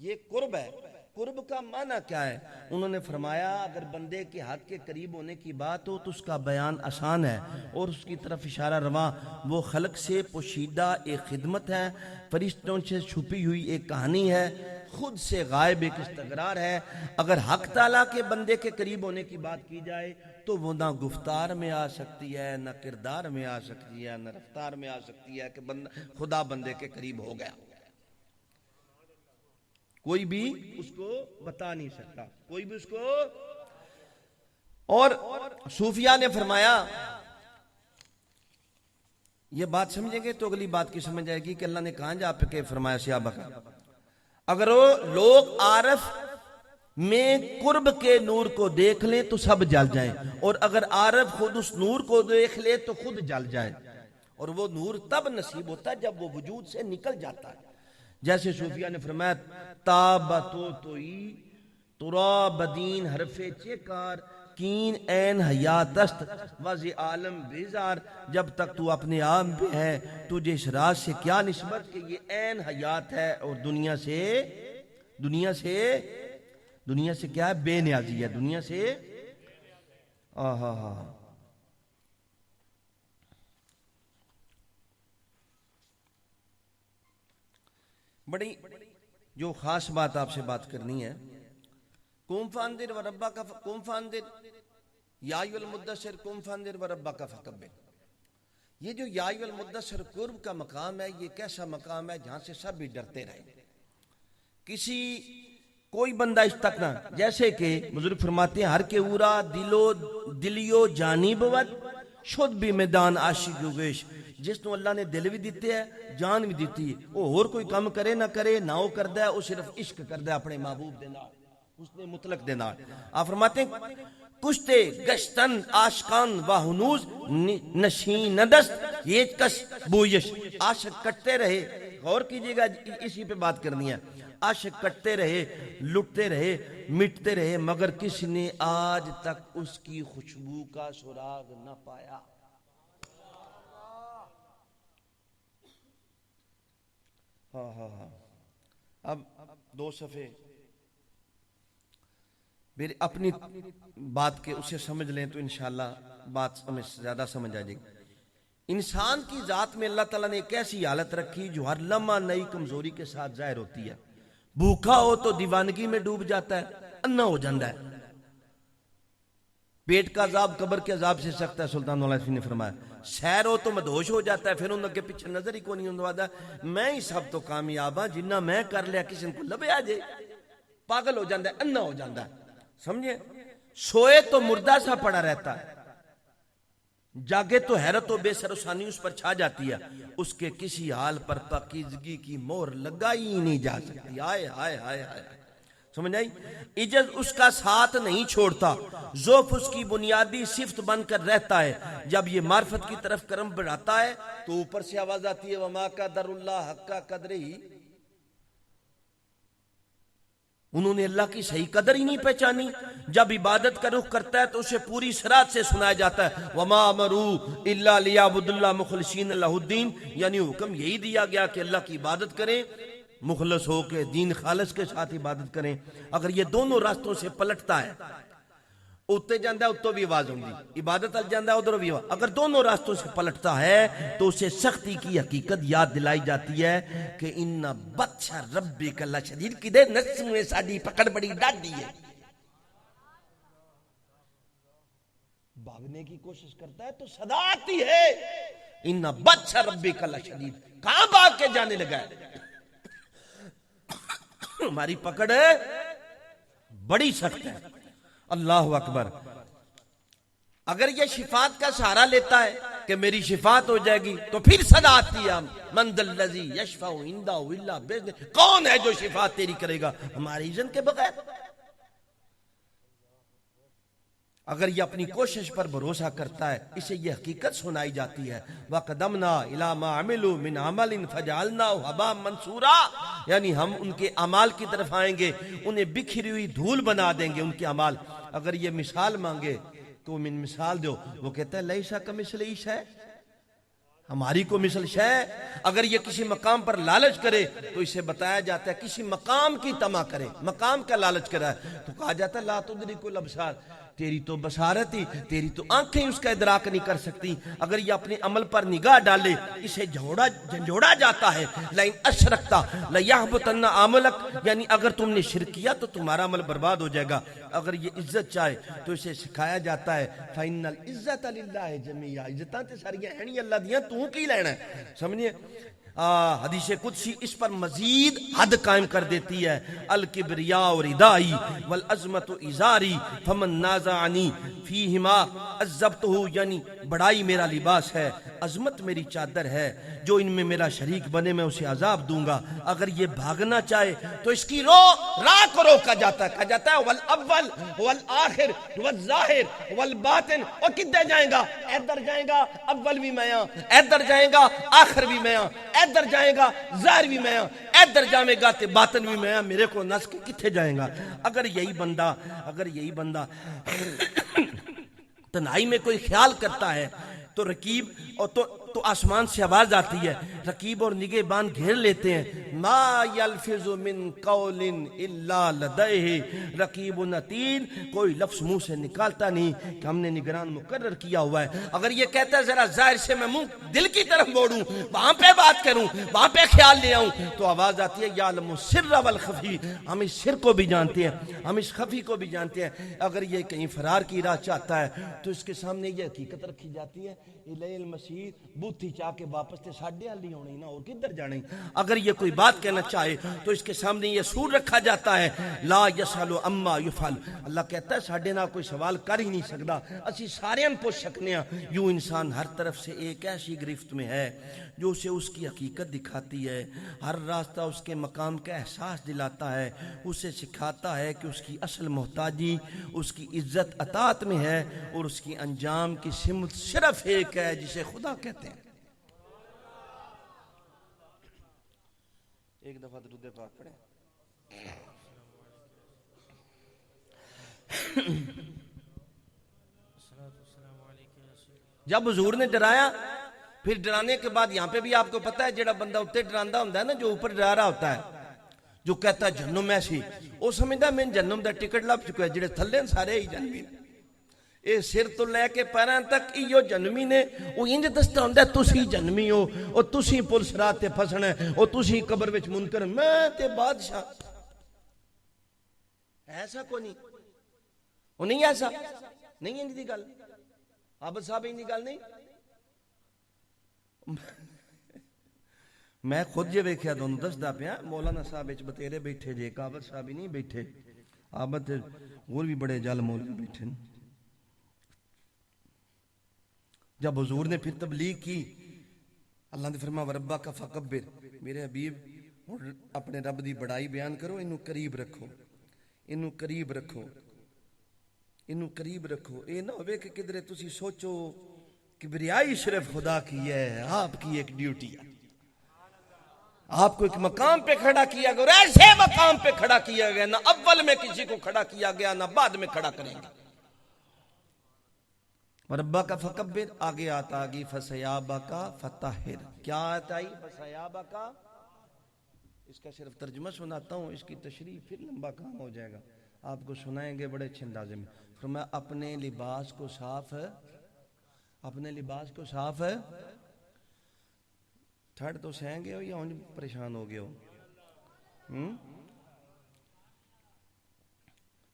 یہ قرب ہے، قرب کا معنی کیا ہے؟ انہوں نے فرمایا اگر بندے کے حق کے قریب ہونے کی بات ہو تو اس کا بیان آسان ہے اور اس کی طرف اشارہ رواں۔ وہ خلق سے پوشیدہ ایک خدمت ہے، فرشتوں سے چھپی ہوئی ایک کہانی ہے، خود سے غائب ایک استقرار ہے۔ اگر حق تعالیٰ کے بندے کے قریب ہونے کی بات کی جائے تو وہ نہ گفتار میں آ سکتی ہے، نہ کردار میں آ سکتی ہے، نہ رفتار میں آ سکتی ہے کہ خدا بندے کے قریب ہو گیا۔ کوئی بھی اس کو بتا نہیں سکتا، کوئی بھی اس کو۔ اور صوفیاء نے فرمایا، یہ بات سمجھیں گے تو اگلی بات کی سمجھ آئے گی کہ اللہ نے کہاں جا پہ فرمایا صحابہ کا، اگر وہ لوگ عارف میں قرب کے نور کو دیکھ لیں تو سب جل جائیں، اور اگر عارف خود اس نور کو دیکھ لے تو خود جل جائے، اور وہ نور تب نصیب ہوتا ہے جب وہ وجود سے نکل جاتا ہے۔ جیسے صوفیاء نے فرمایا تابتو توئی تراب دین حرف چکار کین این حیات است وز عالم بیزار، جب تک تو اپنے آپ میں ہے تجھے اس راز سے کیا نسبت کہ یہ این حیات ہے اور دنیا سے کیا ہے؟ بے نیازی ہے، دنیا سے بڑی جو خاص بات آپ سے بات کرنی ہے۔ قم فانذر وربک قم فانذر یا ایھا المدثر قم فانذر وربک فکبر۔ یہ جو یا ایھا المدثر قرب کا مقام ہے، یہ کیسا مقام ہے جہاں سے سب بھی ڈرتے رہے، کوئی بندہ اس تک نہ، جیسے کہ بزرگ فرماتے ہیں ہر کے اورا دلیو جانی بود شد بھی میدان عاشق یوگیش، جس نو اللہ نے دل بھی دیتے ہے، جان بھی دیتی ہے، وہ اور کوئی کام کرے نہ کرے نہ وہ کردہ ہے، وہ صرف عشق کردہ ہے اپنے محبوب دے نال، اس نے مطلق دے نال۔ آپ فرماتے ہیں کشتے گشتن آشقان و ہنوز نشین ندست یہ کس بویش، عاشق کٹتے رہے، غور کیجئے گا اسی پہ بات کرنی ہے، عاشق کٹتے رہے، لٹتے رہے، مٹتے رہے، مگر کسی نے آج تک اس کی خوشبو کا سراغ نہ پایا۔ اب دو صفحے میری اپنی بات کے اسے سمجھ لیں تو انشاءاللہ بات ہمیں زیادہ سمجھ آ جائے گی۔ انسان کی ذات میں اللہ تعالیٰ نے ایک ایسی حالت رکھی جو ہر لمحہ نئی کمزوری کے ساتھ ظاہر ہوتی ہے۔ بھوکا ہو تو دیوانگی میں ڈوب جاتا ہے، انا ہو جاتا ہے، پیٹ کا عذاب قبر کے عذاب سے سخت ہے، سلطان والدین نے فرمایا، سیر ہو تو مدہوش ہو جاتا ہے، پھر ان کے پیچھے نظر ہی کو نہیں ہوتا، میں ہی سب تو کامیاب ہاں، جنہ میں کر لیا کسی کو لبے آ جائے، پاگل ہو جاتا ہے، انا ہو جاتا ہے۔ سمجھے؟ سوئے تو مردہ سا پڑا رہتا ہے، جاگے تو حیرت و بے سروسانی اس پر چھا جاتی ہے، اس کے کسی حال پر پاکیزگی کی مہر لگائی ہی نہیں جا سکتی۔ آئے ہائے ہائے ہائے، سمجھ آئی؟ عجز اس کا ساتھ نہیں چھوڑتا، ذوف اس کی بنیادی صفت بن کر رہتا ہے۔ جب یہ معرفت کی طرف قدم بڑھاتا ہے تو اوپر سے آواز آتی ہے وما قدر اللہ حق قدرہ، انہوں نے اللہ کی صحیح قدر ہی نہیں پہچانی۔ جب عبادت کا رخ کرتا ہے تو اسے پوری سرات سے سنایا جاتا ہے وما امروا الا لیعبدوا اللہ مخلصین لہ الدین، یعنی حکم یہی دیا گیا کہ اللہ کی عبادت کریں، مخلص ہو کے دین خالص کے ساتھ عبادت کریں۔ اگر یہ دونوں راستوں سے پلٹتا ہے، اتنے جاندہ ہے اتوں بھی آواز ہوں گی، عبادت ال جاندہ ہے ادھر بھی آواز، اگر دونوں راستوں سے پلٹتا ہے تو اسے سختی کی حقیقت یاد دلائی جاتی ہے کہ ان بطش ربک لشدید، کدے نفس میں ساڈی پکڑ بڑی ڈاڈی ہے۔ بھاگنے کی کوشش کرتا ہے تو صدا آتی ہے ان بطش ربک لشدید، کہاں بھاگ کے جانے لگا ہے؟ ہماری پکڑ بڑی سخت ہے۔ اللہ اکبر۔ اگر یہ شفاعت کا سہارا لیتا ہے کہ میری شفاعت ہو جائے گی تو پھر صدا آتی ہے من ذا الذی یشفع عنده الا باذنہ، کون ہے جو شفاعت تیری کرے گا ہماری اذن کے بغیر؟ اگر یہ اپنی کوشش پر بھروسہ کرتا ہے، اسے یہ حقیقت سنائی جاتی ہے وَقَدَمْنَا إِلَى مَا عَمِلُوا مِنْ عَمَلٍ فَجَعَلْنَاهُ هَبَاءً مَنْثُورًا، یعنی ہم ان کے اعمال کی طرف آئیں گے، انہیں بکھری ہوئی دھول بنا دیں گے ان کے اعمال۔ اگر یہ مثال مانگے تو من مثال دو، وہ کہتا ہے لیسا کمثلہ شیء، ہماری کو مثل شے۔ اگر یہ کسی مقام پر لالچ کرے تو اسے بتایا جاتا ہے کسی مقام کی طمع کرے، مقام کا لالچ کرا ہے تو کہا جاتا ہے لا تدرک الابصار، تیری تو بصارت ہی، تیری تو آنکھیں اس کا ادراک نہیں کر سکتی۔ اگر یہ اپنے عمل پر نگاہ ڈالے اسے جھنجھوڑا جاتا ہے لئن اشرکتا لیحبطن عملک، یعنی اگر تم نے شرک کیا تو تمہارا عمل برباد ہو جائے گا۔ اگر یہ عزت چاہے تو اسے سکھایا جاتا ہے فإن العزت للہ جمیعا، عزتاں تے ساریاں ہیں نہیں اللہ دیاں، تو کی لینا ہے؟ سمجھے؟ حدیث قدسی اس پر مزید حد قائم کر دیتی ہے الکبریاء ردائی والعظمت ازاری فمن نازعنی فیہما عذبتہ، یعنی بڑائی میرا لباس ہے، عظمت میری چادر ہے، جو ان میں میرا شریک بنے میں اسے عذاب دوں گا۔ اگر یہ بھاگنا چاہے تو اس کی راہ کو روکا جاتا ہے، کہا جاتا ہے والاول والآخر والظاہر والباطن، اور کدھر جائیں گا؟ ادھر جائیں گا اول بھی میں ہاں، ادھر جائیں گا آخر بھی میں ہاں، ادھر جائیں گا ظاہر بھی میں ہاں، ادھر جائیں گا تے باطن بھی میں ہاں، میرے کو نس کے کتھے جائیں گا؟ اگر یہی بندہ تنہائی میں کوئی خیال کرتا ہے تو رقیب اور تو آسمان سے آواز آتی ہے، رقیب اور نگہبان گھیر لیتے ہیں ما یلفظ من قول الا لدیہ رقیب عتید، کوئی لفظ منہ سے نکالتا نہیں کہ ہم نے نگران مقرر کیا ہوا ہے۔ اگر یہ کہتا ہے ذرا ظاہر سے میں منہ دل کی طرف موڑوں، وہاں پہ بات کروں، وہاں پہ خیال لے آؤں، تو آواز آتی ہے یعلم السر والخفی، ہم اس سر کو بھی جانتے ہیں، ہم اس خفی کو بھی جانتے ہیں۔ اگر یہ کہیں فرار کی راہ چاہتا ہے تو اس کے سامنے یہ حقیقت رکھی جاتی ہے الیہ المسیر، بوتھی چاہ کے واپس تے ساڈے حال نہیں ہونی نا، اور کدھر جانے۔ اگر یہ کوئی بات کہنا چاہے تو اس کے سامنے یہ سور رکھا جاتا ہے لا یسأل عما یفعل، اللہ کہتا ہے ساڈے نال کوئی سوال کر ہی نہیں سکدا، اسی سارے ان پوچھ سکنے ہیں۔ یوں انسان ہر طرف سے ایک ایسی گرفت میں ہے جو اسے اس کی حقیقت دکھاتی ہے، ہر راستہ اس کے مقام کا احساس دلاتا ہے، اسے سکھاتا ہے کہ اس کی اصل محتاجی اس کی عزت اطاعت میں ہے، اور اس کی انجام کی سمت صرف ایک ہے جسے خدا کہتے ہیں۔ ایک دفعہ درود پاک پڑھیں۔ جب حضور نے ڈرایا، پھر ڈرانے کے بعد یہاں پہ بھی آپ کو پتا ہے جڑا بندہ اتنے ڈراندہ ہوتا ہے نا، جو اوپر ڈرا رہا ہوتا ہے، جو کہتا ہے جہنم ایسی، وہ سمجھتا میں جہنم دا ٹکٹ لب چکا ہے، جڑے تھلے سارے ہی جہنمی نے، اے سر تو لے کے پیران تک ایو جہنمی نے، وہ انج دستا ہوندا ہے تسی جہنمی ہو، اور تسی پولیس رات تے پھسنا ہے، اور تسی قبر وچ منکر، میں تے بادشاہ۔ ایسا کو نہیں، وہ نہیں ایسا نہیں، انج دی گل عابد صاحب انج دی گل نہیں۔ میں خود جے ویکھیا دونوں دسدا پیا، مولانا صاحب وچ بتیرے بیٹھے جے، عابد صاحب ہی نہیں بیٹھے، عابد اور بھی بڑے جال مولوی بیٹھے ہیں. جب حضور نے پھر تبلیغ کی، اللہ نے فرمایا وربا کا فکبر، میرے حبیب ہن اپنے رب دی بڑائی بیان کرو، انہوں قریب رکھو، انہوں قریب رکھو، انہوں قریب رکھو. اے نہ ہوئے کہ کدھر تسی سوچو کبریائی صرف خدا کی ہے، آپ کی ایک ڈیوٹی ہے. آپ کو ایک مقام پہ کھڑا کیا گیا، اور ایسے مقام پہ کھڑا کیا گیا، نہ اول میں کسی کو کھڑا کیا گیا نہ بعد میں کھڑا کریں گے. ربا کا فکبر، آگے آتا آگی فسیابا کا فتحر. کیا آتا ہے فسیابا کا؟ اس کا صرف ترجمہ سناتا ہوں، اس کی تشریح پھر لمبا کام ہو جائے گا، آپ کو سنائیں گے بڑے اچھے اندازے میں. فرمایا اپنے لباس کو صاف ہے، اپنے لباس کو صاف ہے. ٹھڑ تو سہیں گے ہو یا انج پریشان ہو گئے ہو؟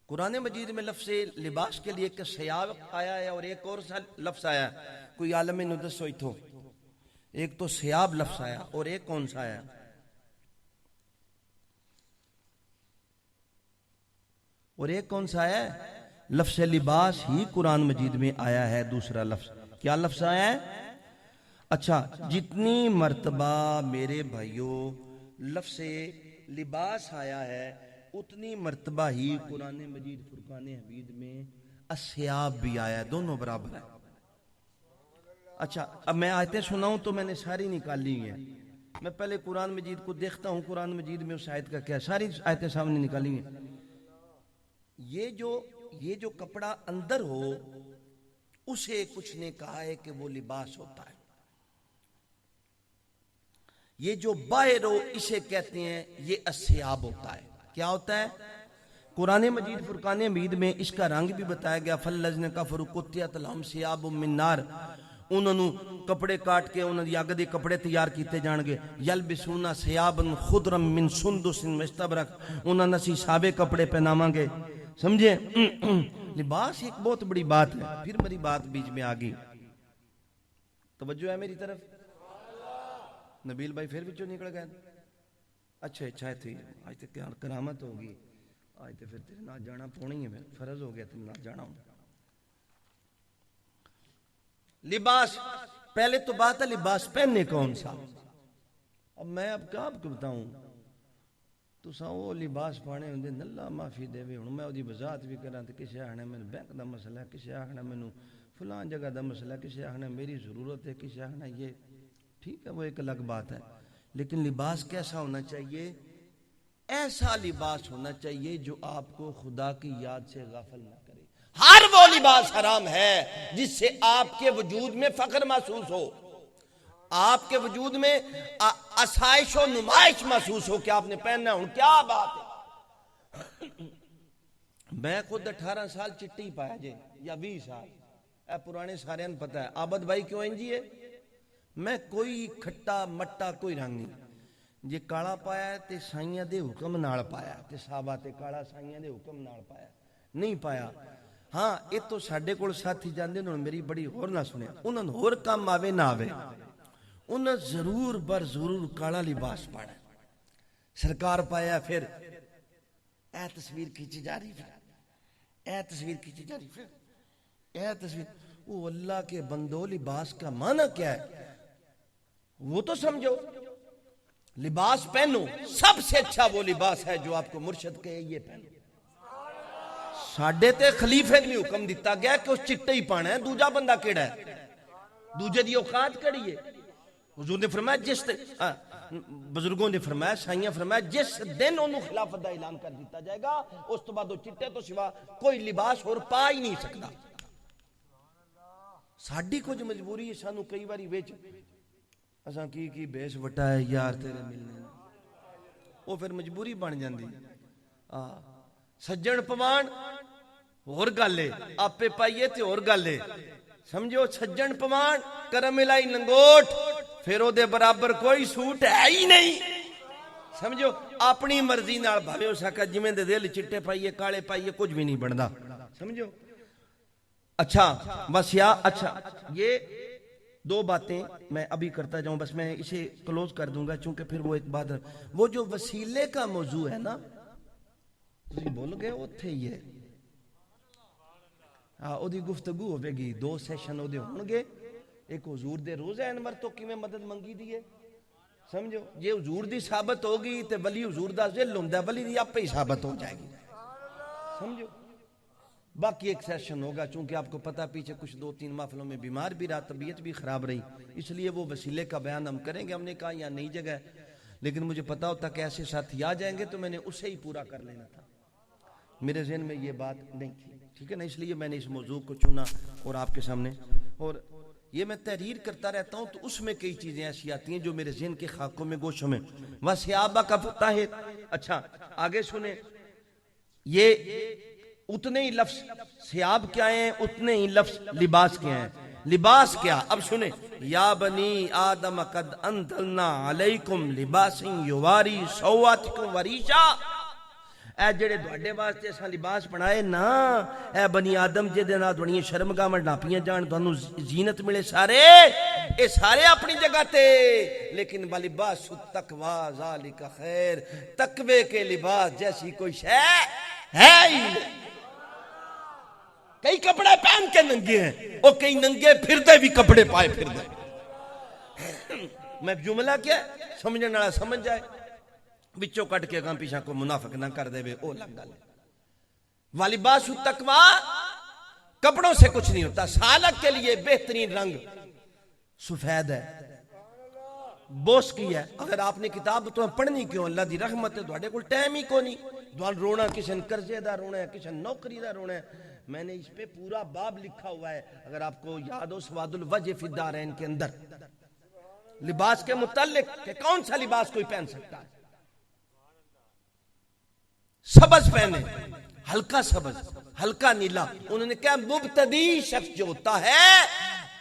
قرآن مجید میں لفظ لباس کے لیے ایک سیاب آیا ہے اور ایک اور لفظ آیا ہے. کوئی عالم ندس ہوئی تو ایک تو سیاب لفظ آیا اور ایک کون سا آیا؟ اور ایک کون سا ہے؟ لفظ لباس ہی قرآن مجید میں آیا ہے. دوسرا لفظ کیا لفظ آیا ہے؟ اچھا، جتنی مرتبہ میرے بھائیوں لفظ لباس آیا ہے اتنی مرتبہ ہی قرآن مجید فرقان حمید میں الثیاب بھی آیا ہے، دونوں برابر ہیں. اچھا اب میں آیتیں سناؤں تو میں نے ساری نکالی ہیں. میں پہلے قرآن مجید کو دیکھتا ہوں قرآن مجید میں اس آیت کا کیا، ساری آیتیں سامنے نکالی ہیں. یہ جو کپڑا اندر ہو اسے کچھ نے کہا ہے کہ وہ لباس ہوتا ہے. یہ جو باہر ہو اسے کہتے ہیں یہ الثیاب ہوتا ہے. کیا ہوتا ہے؟ قرآن مجید فرقان حمید میں اس کا رنگ بھی بتایا گیا. فَالَّذِينَ كَفَرُوا قُطِّعَتْ لَهُمْ ثِيَابٌ مِّن نَّارٍ، انہوں نے کپڑے کاٹ کے انہوں نے اگ دے کپڑے تیار کیتے جان گے. یلبسون ثیابا خضرا من سندس واستبرق، انہوں نے سابے کپڑے پہناواں گے. سمجھے؟ لباس ایک بہت بڑی بات ہے. پھر میری بات بیچ میں آ گئی، توجہ ہے میری طرف؟ نبیل بھائی پھر بچوں نکل گئے. اچھا اچھا تھی آج تک کرامت ہوگی، آج تو پھر تیرے نہ جانا پونی ہے، فرض ہو گیا تیرے نہ جانا ہوں. لباس، پہلے تو بات ہے لباس پہننے کون سا. اب میں اب کیا آپ کو بتاؤں، تو سا وہ لباس پانے ہوندے نلہ معافی دے وے. ہن میں دی وضاحت بھی کراں تے کسے آکھنا میں بینک دا مسئلہ ہے، کسے آکھنا مینوں فلان جگہ دا مسئلہ ہے، کسے آکھنا میری ضرورت ہے، کسے آکھنا یہ ٹھیک ہے، وہ ایک الگ بات ہے. لیکن لباس کیسا ہونا چاہیے؟ ایسا لباس ہونا چاہیے جو آپ کو خدا کی یاد سے غافل نہ کرے. ہر وہ لباس حرام ہے جس سے آپ کے وجود میں فخر محسوس ہو، آپ کے وجود میں آسائش و نمائش محسوس ہو کہ آپ نے پہننا ہوں. کیا بات ہے، میں خود 18 سال چٹی پایا جے یا 20 سال، اے پرانے سارے نے پتہ ہے. عابد بھائی کیوں انجی ہے؟ میں کوئی کھٹا مٹا کوئی رنگ نہیں. جے کالا پایا ہے تے سائیاں دے حکم نال پایا، تے صحابہ تے کالا سائیاں دے حکم نال پایا، نہیں پایا. ہاں یہ تو ساڈے کول ساتھی جاندے انہوں نے میری بڑی ہور نہ سنیا، انہوں نے ہور کام آوے نہ آوے انہوں ضرور بر ضرور کالا لباس پانا. سرکار پایا پھر اے تصویر کھینچی جا رہی، پھر اے تصویر کھینچی جا رہی، پھر اے تصویر. وہ اللہ کے بندو لباس کا معنی کیا ہے وہ تو سمجھو. لباس پہنو، سب سے اچھا وہ لباس ہے جو آپ کو مرشد کہے یہ پہنو. ساڈے تے خلیفے نے حکم دیتا گیا کہ اس چٹے ہی پانا ہے، دوجا بندہ کیڑا ہے، دوجے دی اوقات کڑی ہے. حضور نے فرمایا جس بزرگوں نے فرمایا، سائیاں فرمایا جس دن انہوں خلافت دا اعلان کر دیتا جائے گا اس تو بعد وہ چٹے تو سوا کوئی لباس اور پا ہی نہیں سکتا. ساڈی کچھ مجبوری ہے، سانو کئی باری وچ اساں کی بیس وٹا ہے یار تیرے ملنے، وہ پھر مجبوری بن جاندی. سجن پوان اور گل ہے، آپے پائیے تے اور گل ہے. سمجھو سجن پوان کرم الہی لنگوٹ، پھر او دے برابر کوئی سوٹ ہے ہی نہیں. سمجھو اپنی مرضی نال بھاوے ہو سکا جویں دے دل چٹے پائیے کالے پائیے کچھ بھی نہیں بندا. سمجھو اچھا بس یا اچھا یہ دو باتیں میں ابھی کرتا جاؤں، بس میں اسے کلوز کر دوں گا چونکہ پھر وہ ایک بات ہے. وہ جو وسیلے کا موضوع ہے نا، تسی بھول گئے اتھے ہی ہے. او دی گفتگو ہوے گی 2 سیشن او دے ہون گے ایک حضور دے روزہ انور تو کیویں مدد منگی دی ہے سمجھو جے حضور دی ثابت ہوگی تے ولی حضور دا ذل ہوندا ولی دی آپے ہی ثابت ہو جائے گی سمجھو باقی ایک سیشن ہوگا چونکہ آپ کو پتہ پیچھے کچھ 2-3 محفلوں میں بیمار بھی رہا طبیعت بھی خراب رہی اس لیے وہ وسیلے کا بیان ہم کریں گے ہم نے کہا یہاں نئی جگہ ہے لیکن مجھے پتا ہوتا کہ ایسے ساتھی آ جائیں گے تو میں نے اسے ہی پورا کر لینا تھا میرے ذہن میں یہ بات نہیں تھی ٹھیک ہے نا اس لیے میں نے اس موضوع کو چنا اور آپ کے سامنے اور یہ میں تحریر کرتا رہتا ہوں تو اس میں کئی چیزیں ایسی آتی ہیں جو میرے ذہن کے خاکوں میں گوشوں میں وَصِحَابَ کا فتح ہے اچھا آگے سنیں یہ اتنے ہی لفظ سیاب کیا ہیں اتنے ہی لفظ لباس کیا ہیں لباس کیا اب سنیں یا بنی آدم قد انزلنا علیکم لباس یواری سواتکم وریشا اے جڑے دوڑے واسطے اساں لباس بنائے نا اے بنی آدم جے دے نال تھوڑیاں شرمگاہاں ڈھاپیاں جان تانوں زینت ملے سارے اے سارے اپنی جگہ تے لیکن لباس التقوی ذالک خیر تقوی کے لباس جیسی کوئی شے ہے ہی نہیں کئی کپڑے پہن کے ننگے ہیں اور کئی ننگے پھردے بھی کپڑے پائے پھردے میں جملہ کیا سمجھنے والا سمجھ جائے بچوں کٹ کے گام پیچھا کو منافق نہ کر دے او لگ گل والباس التقوی کپڑوں سے کچھ نہیں ہوتا سالک کے لیے بہترین رنگ سفید ہے بوس کی ہے اگر آپ نے کتاب تو پڑھنی کیوں اللہ دی رحمت ہے تواڈے کول ٹائم ہی کو نہیں دوان رونا کسن قرضے دا رونا ہے کسن نوکری دا رونا ہے میں نے اس پہ پورا باب لکھا ہوا ہے اگر آپ کو یاد ہو سواد الوجہ فی الدارین کے اندر لباس کے متعلق کہ کون سا لباس کوئی پہن سکتا ہے سبز پہنے ہلکا سبز ہلکا نیلا انہوں نے کہا مبتدی شخص جو ہوتا ہے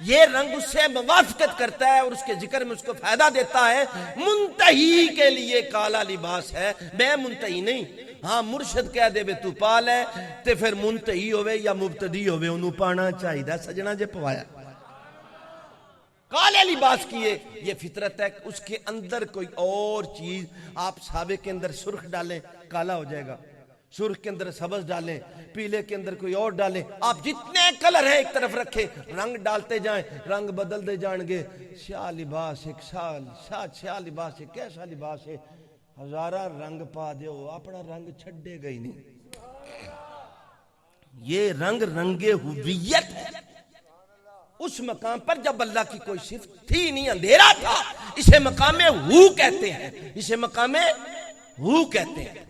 یہ رنگ اس سے موافقت کرتا ہے اور اس کے ذکر میں اس کو فائدہ دیتا ہے منتہی کے لیے کالا لباس ہے میں منتہی نہیں ہاں مرشد کہہ دے بے تو پال ہے تے پھر منتہی ہوئے یا مبتدی ہوئے انہوں پانا چاہی دا سجنہ جے پوایا کالے لباس کیے یہ فطرت ہے اس کے اندر کوئی اور چیز آپ سابے کے اندر سرخ ڈالیں کالا ہو جائے گا سرخ کے اندر سبز ڈالیں پیلے کے اندر کوئی اور ڈالیں آپ جتنے کلر ہیں ایک طرف رکھیں رنگ ڈالتے جائیں رنگ بدل دے جائیں گے سیاہ لباس ایک سیاہ لباس ہے کیسا لباس ہے ہزارہ رنگ پا دیو اپنا رنگ چھڑے گئی نہیں یہ رنگ رنگ ہویت ہے اس مقام پر جب اللہ کی کوئی صفت تھی نہیں اندھیرا تھا اسے مقام ہو کہتے ہیں اسے مقام ہو کہتے ہیں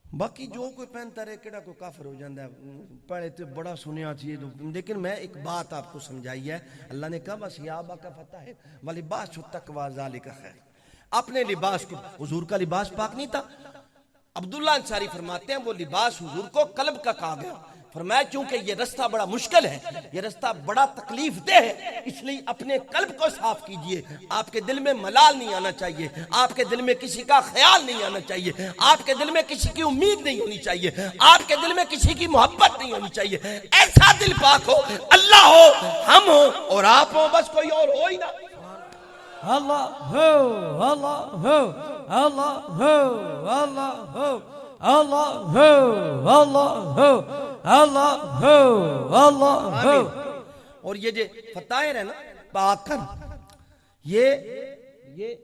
باقی جو کوئی پہنتا رہے کیڑا کوئی کافر ہو جاندہ ہے پڑھے تو بڑا سنیا چاہیے لیکن میں ایک بات آپ کو سمجھائی ہے اللہ نے کہا وَصِحَابَ کا فتح ہے وَلِبَاسُ التَّقْوَى ذَلِكَ خَيْرٌ اپنے لباس کو حضور کا لباس پاک نہیں تھا عبداللہ انصاری فرماتے ہیں وہ لباس حضور کو قلب کا کہا گیا فرمایا چونکہ یہ رستہ بڑا مشکل ہے یہ رستہ بڑا تکلیف دہ ہے اس لیے اپنے قلب کو صاف کیجئے آپ کے دل میں ملال نہیں آنا چاہیے آپ کے دل میں کسی کا خیال نہیں آنا چاہیے آپ کے دل میں کسی کی امید نہیں ہونی چاہیے آپ کے دل میں کسی کی محبت نہیں ہونی چاہیے ایسا دل پاک ہو اللہ ہو ہم ہو اور آپ ہو بس کوئی اور ہو ہی نہ اللہ ہو اللہ ہو اللہ ہو اللہ ہو اللہ ہو اللہ ہو اللہ ہو اللہ ہو اور یہ جو فتائر ہے نا پاکن یہ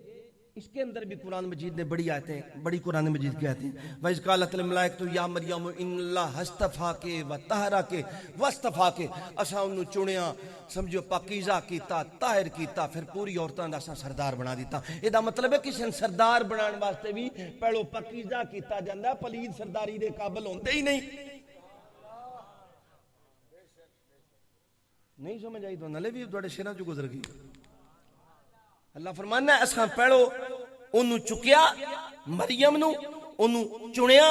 اس کے اندر بھی قرآن مجید نے بڑی آیتیں بڑی قرآن مجید کی آیتیں وَإِذْ قَالَتِ الْمَلَائِكَةُ يَا مَرْيَمُ إِنَّ اللَّهَ اصْطَفَاكِ وَطَهَّرَكِ وَاصْطَفَاكِ اساں انہوں چنیا سمجھو پاکیزہ کیتا طاہر کیتا پھر پوری عورتاں دا اساں سردار بنا دیتا یہ دا مطلب ہے کسی سردار بنان واسطے بھی پہلو پاکیزہ کیتا جاندہ پلید سرداری دے قابل ہوندے ہی نہیں سمجھ آئی تو نلے بھی دوڑے شیرہ جو گزر گئی اللہ فرمانا ہے اساں پہلو انہوں چکیا مریم نو انہوں چنیا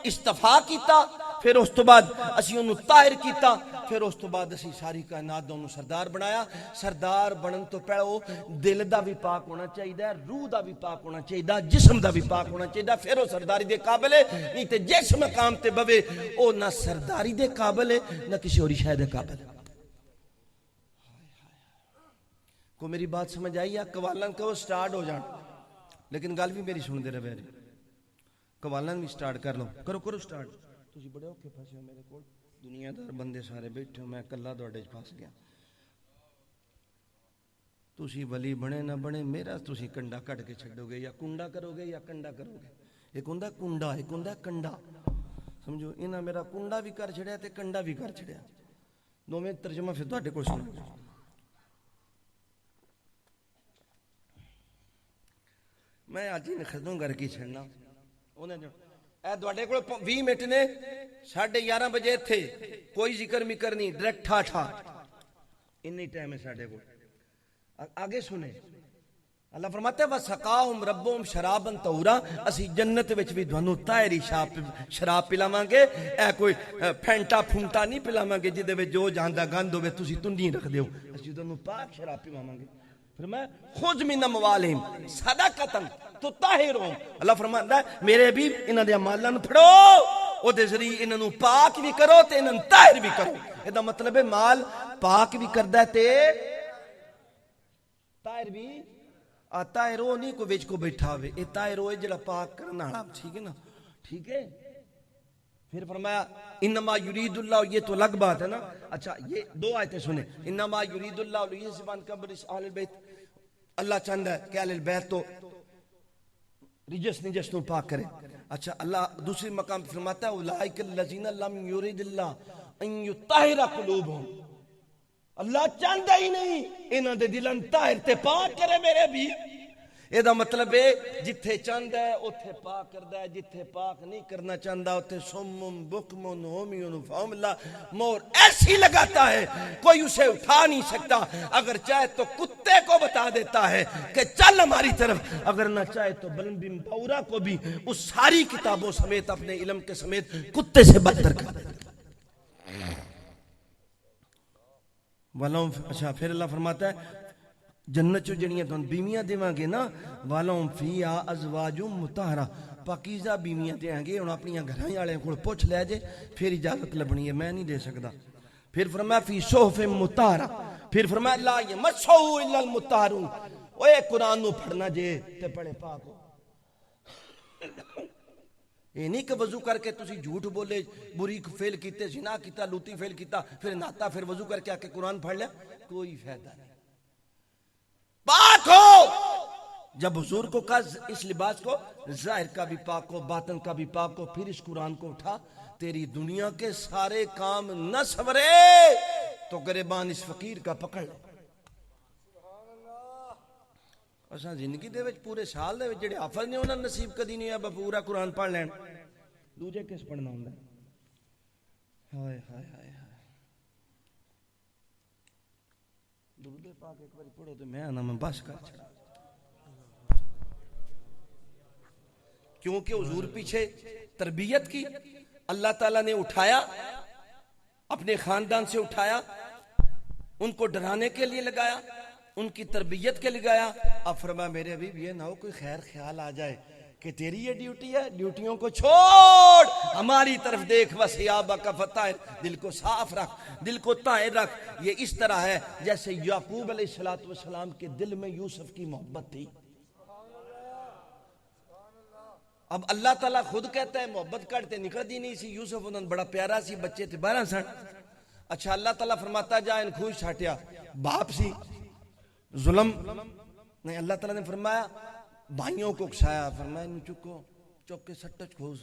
استفا کیتا پھر اس تو بعد اسی انہوں طاہر کیتا پھر اس تو بعد اسی ساری کائنات انہوں سردار بنایا سردار بنن تو پہلو دل دا بھی پاک ہونا چاہیے روح دا بھی پاک ہونا چاہیے جسم دا بھی پاک ہونا چاہیے پھر وہ سرداری دے قابل ہے نہیں تے جس مقام تے بوے او نہ سرداری دے قابل ہے نہ کسی اور شے دے قابل ہے کو میری بات سمجھ آئی ہے قوالن کو سٹارٹ ہو جان لیکن گل بھی میری سن دے رہے قوالن بھی سٹارٹ کر لو کرو سٹارٹ تسی بڑے اوکے پھسے ہو میرے کول دنیا دار بندے سارے بیٹھے ہو، میں کلا تواڈے وچ پھس گیا. تسی ولی بنے نہ بنے میرا تسی کنڈا کٹ کے چھڈو گے، یا کنڈا کرو گے یا کنڈا کرو گے. ایک ہوندا کنڈا، ایک ہوندا کنڈا. سمجھو انہاں میرا کنڈا بھی کر چھڑیا تے کنڈا بھی کر چھڑیا. دوویں ترجمہ پھر تواڈے کول سنو. میں اج ہی ختم کر کے چھڑنا. انہاں اے تواڈے کول 20 منٹ نے 11:30 بجے تھے، کوئی ذکر مکر نہیں، ڈائریکٹ ٹھا انی ٹائم ہے ساڈے کول. آگے سنے اللہ فرماتا ہے وَسَقَاهُمْ رَبُّهُمْ شَرَابًا طَهُورًا. اسی جنت وچ بھی تھانوں طاہری شراب پلاواں گے. اے کوئی پھینٹا پھونٹا نہیں پلاواں گے جدے وچ جو جاندا گند ہوے تسی تنڈی رکھ دیو. اسی تانوں پاک شراب پلاواں گے. فرمایا خذ من اموالہم صدقۃ تطہرہم. اللہ فرماتا ہے میرے بھی انہاں دے مالاں نوں پھڑو، او دے ذریعے انہاں نوں پاک بھی کرو تے انہاں نوں طاہر بھی کرو. اے دا مطلب ہے مال پاک بھی کردا ہے تے طاہر بھی. طاہر وہ نہیں کوئی وچ کو بیٹھا ہوئے، اے طاہر وہ جڑا پاک کرنا والا. ٹھیک ہے نا؟ ٹھیک ہے. پھر فرمایا انما یرید اللہ، یہ تو الگ بات ہے نا. اچھا یہ دو آیتیں سنیں. انما یرید اللہ لیذهب عنکم رجس اہل البیت. اللہ چاہتا ہے کہ اہل البیت تو رجس نجس تو پاک کرے. اچھا اللہ دوسری مقام پہ فرماتا ہے اولئک الذین لم یرید اللہ ان یطہر قلوبہم. اللہ چاہتا ہی نہیں انہاں دے دلن طاہر تے پاک کرے میرے بھی. اے دا مطلب ہے جتھے چاہتا ہے اوتھے پاک کردا ہے، جتھے پاک نہیں کرنا چاہتا اوتھے سمم بکم عمی فہم. اللہ مور ایسی لگاتا ہے کوئی اسے اٹھا نہیں سکتا. اگر چاہے تو کتے کو بتا دیتا ہے کہ چل ہماری طرف، اگر نہ چاہے تو بلند بن باورا کو بھی اس ساری کتابوں سمیت اپنے علم کے سمیت کتے سے بدتر کر دیتا. اچھا پھر اللہ فرماتا ہے جنت چو جڑیاں تن بیویاں دیواں گے نا، والوں فیہا ازواج مطہرہ، پاکیزہ بیویاں دیاں گے. ہن اپنی گھراں والے کول پوچھ لے جے پھر اجازت لبنی ہے، میں نہیں دے سکدا. پھر فرمایا فی صحف مطہرہ. پھر فرمایا لا یمسہ الا المطہرون. اوے قرآن نو پڑھنا جے تے پڑھے پاک ہو. یہ نہیں کہ وضو کر کے تسی جھوٹ بولے، بری فیل کیتے، زنا کیتا، لوتی فیل کیتا، پھر ناتا، پھر وضو کر کے آ کے قرآن پڑھ لیا. کوئی فائدہ نہیں. پاک ہو. جب حضور کو کہا اس لباس کو ظاہر کا بھی پاک ہو، باطن کا بھی پاک ہو، پھر اس قرآن کو اٹھا. تیری دنیا کے سارے کام نہ سورے تو گریبان اس فقیر کا پکڑ لے. اساں زندگی دے وچ پورے سال دے وچ جڑے حافظ نے انہاں نصیب کدی نہیں ہے پورا قرآن پڑھ لین. دوجے کس پڑھنا ہوندا ہے؟ ہائے ہائے ہائے ہائے. درود پاک ایک بار پڑھو تو میں آنا میں بس کر چھڑا. کیونکہ حضور پیچھے تربیت کی، اللہ تعالیٰ نے اٹھایا، اپنے خاندان سے اٹھایا، ان کو ڈرانے کے لیے لگایا، ان کی تربیت کے لگایا. اب فرمایا میرے ابھی یہ نہ ہو کوئی خیر خیال آ جائے کہ تیری یہ ڈیوٹی ہے، ڈیوٹیوں کو چھوڑ ہماری طرف دیکھ. وَسِيَابَكَ فَطَهِّرْ، دل کو صاف رکھ، دل کو طاہر رکھ. یہ اس طرح ہے جیسے یعقوب علیہ السلام کے دل میں یوسف کی محبت تھی. اب اللہ تعالیٰ خود کہتا ہے محبت کرتے نکلتی نہیں سی. یوسف انہوں نے بڑا پیارا سی، بچے تھے 12 سن. اچھا اللہ تعالیٰ فرماتا جا ان خوش چھاٹیا، باپ سی ظلم نہیں. اللہ تعالیٰ نے فرمایا بھائیوں کو اکسایا، فرمایا انہوں چکو، چک کے سٹو کھوج،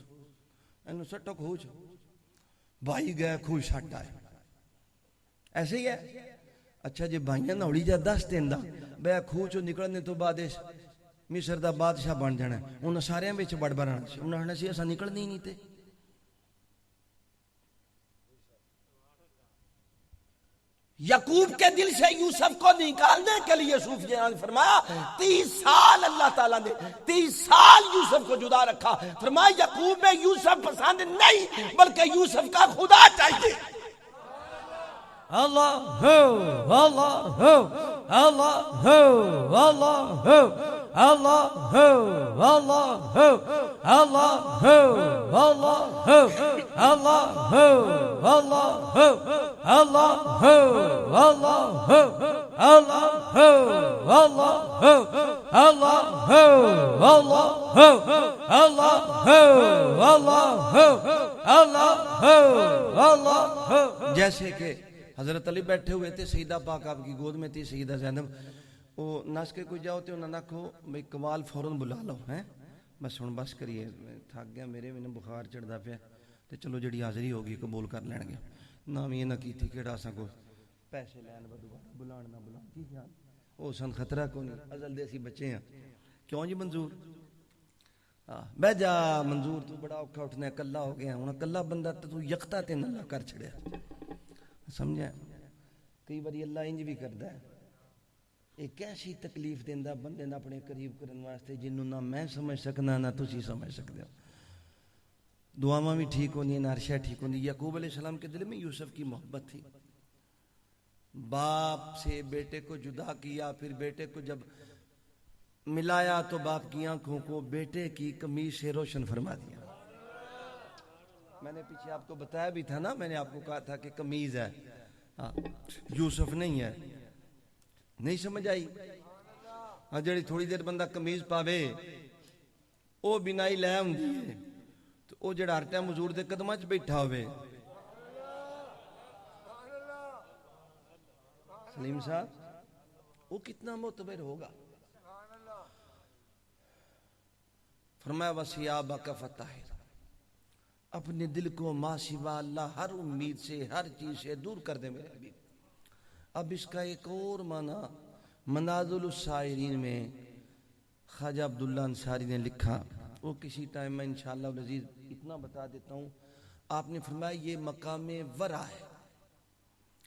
انہوں سٹو کھوج. بھائی گئے کھوج سٹ آئے. ایسے ہی ہے. اچھا جی بھائیاں نہ اڑی جا 10 دن دا بے کھوج نکلنے تو بعد مصر دا بادشاہ بن جانا ہے. انہوں سارے بچ بڑ برنا سی. انہوں نے سی ایسا نکلنے ہی نہیں تھے. یعقوب کے دل سے یوسف کو نکالنے کے لیے صوفیاء نے فرمایا 30 سال اللہ تعالیٰ نے 30 سال یوسف کو جدا رکھا. فرمایا یعقوب میں یوسف پسند نہیں بلکہ یوسف کا خدا چاہیے. اللہ ہو، اللہ ہو، اللہ ہو، اللہ ہو، Allahu, Allahu, Allahu, Allahu, Allahu, Allahu, Allahu, Allahu, Allahu, Allahu, Allahu, Allahu, Allahu, Allahu, Allahu. جیسے کہ حضرت علی بیٹھے ہوئے تھے، سیدہ پاک آپ کی گود میں تھی، سیدہ زینب، وہ نس کے کوئی جاؤ تو انہوں نے کہو بھئی کمال فوراً بلا لو ہیں، بس ہن بس کریے، تھک گیا، میرے میں بخار چڑھدا پیا تے چلو جڑی حاضری ہوگی قبول کر لین گے، نہ بھی نہ کیتی کیڑا سا کو پیسے لین دوبارہ بلان نہ بلان، کی خیال او سن خطرہ کو نہیں، ازل دے اسی بچے ہیں، کیوں جی منظور بہ جا منظور، تو بڑا اوکھا اٹھنا ہے، کلا ہو گیا ہوں، کلا بندہ تو یکتا تے نہ کر چھڑیا، سمجھا؟ کئی باری اللہ انج بھی کردا ہے، ایک ایسی تکلیف دیندا بندے نہ اپنے قریب کرن واسطے جنوں نہ میں سمجھ سکنا نہ تسی سمجھ سکدے ہو۔ دعاواں بھی ٹھیک ہونی ہیں، ہر شے ٹھیک ہونی۔ یعقوب علیہ السلام کے دل میں یوسف کی محبت تھی، باپ سے بیٹے کو جدا کیا، پھر بیٹے کو جب ملایا تو باپ کی آنکھوں کو بیٹے کی قمیص سے روشن فرما دیا۔ میں نے پیچھے آپ کو بتایا بھی تھا نا، میں نے آپ کو کہا تھا کہ قمیض ہے، یوسف نہیں ہے، نہیں سمجھ آئی؟ جڑی تھوڑی دیر بندہ قمیض پاوے او بنائی لے ہوندی ہے، تو او جڑا ہر ٹائم حضور دے قدماں وچ بیٹھا ہوئے، سلیم صاحب، وہ کتنا معتبر ہوگا؟ فرمایا وَثِيَابَكَ فَطَهِّرْ، اپنے دل کو ما سوا اللہ ہر امید سے، ہر چیز سے دور کر دے میرے حبیب۔ اب اس کا ایک اور معنی منازل السائرین میں خواجہ عبداللہ انصاری نے لکھا، وہ کسی ٹائم میں انشاءاللہ العزیز اتنا بتا دیتا ہوں۔ آپ نے فرمایا یہ مقام ورع ہے،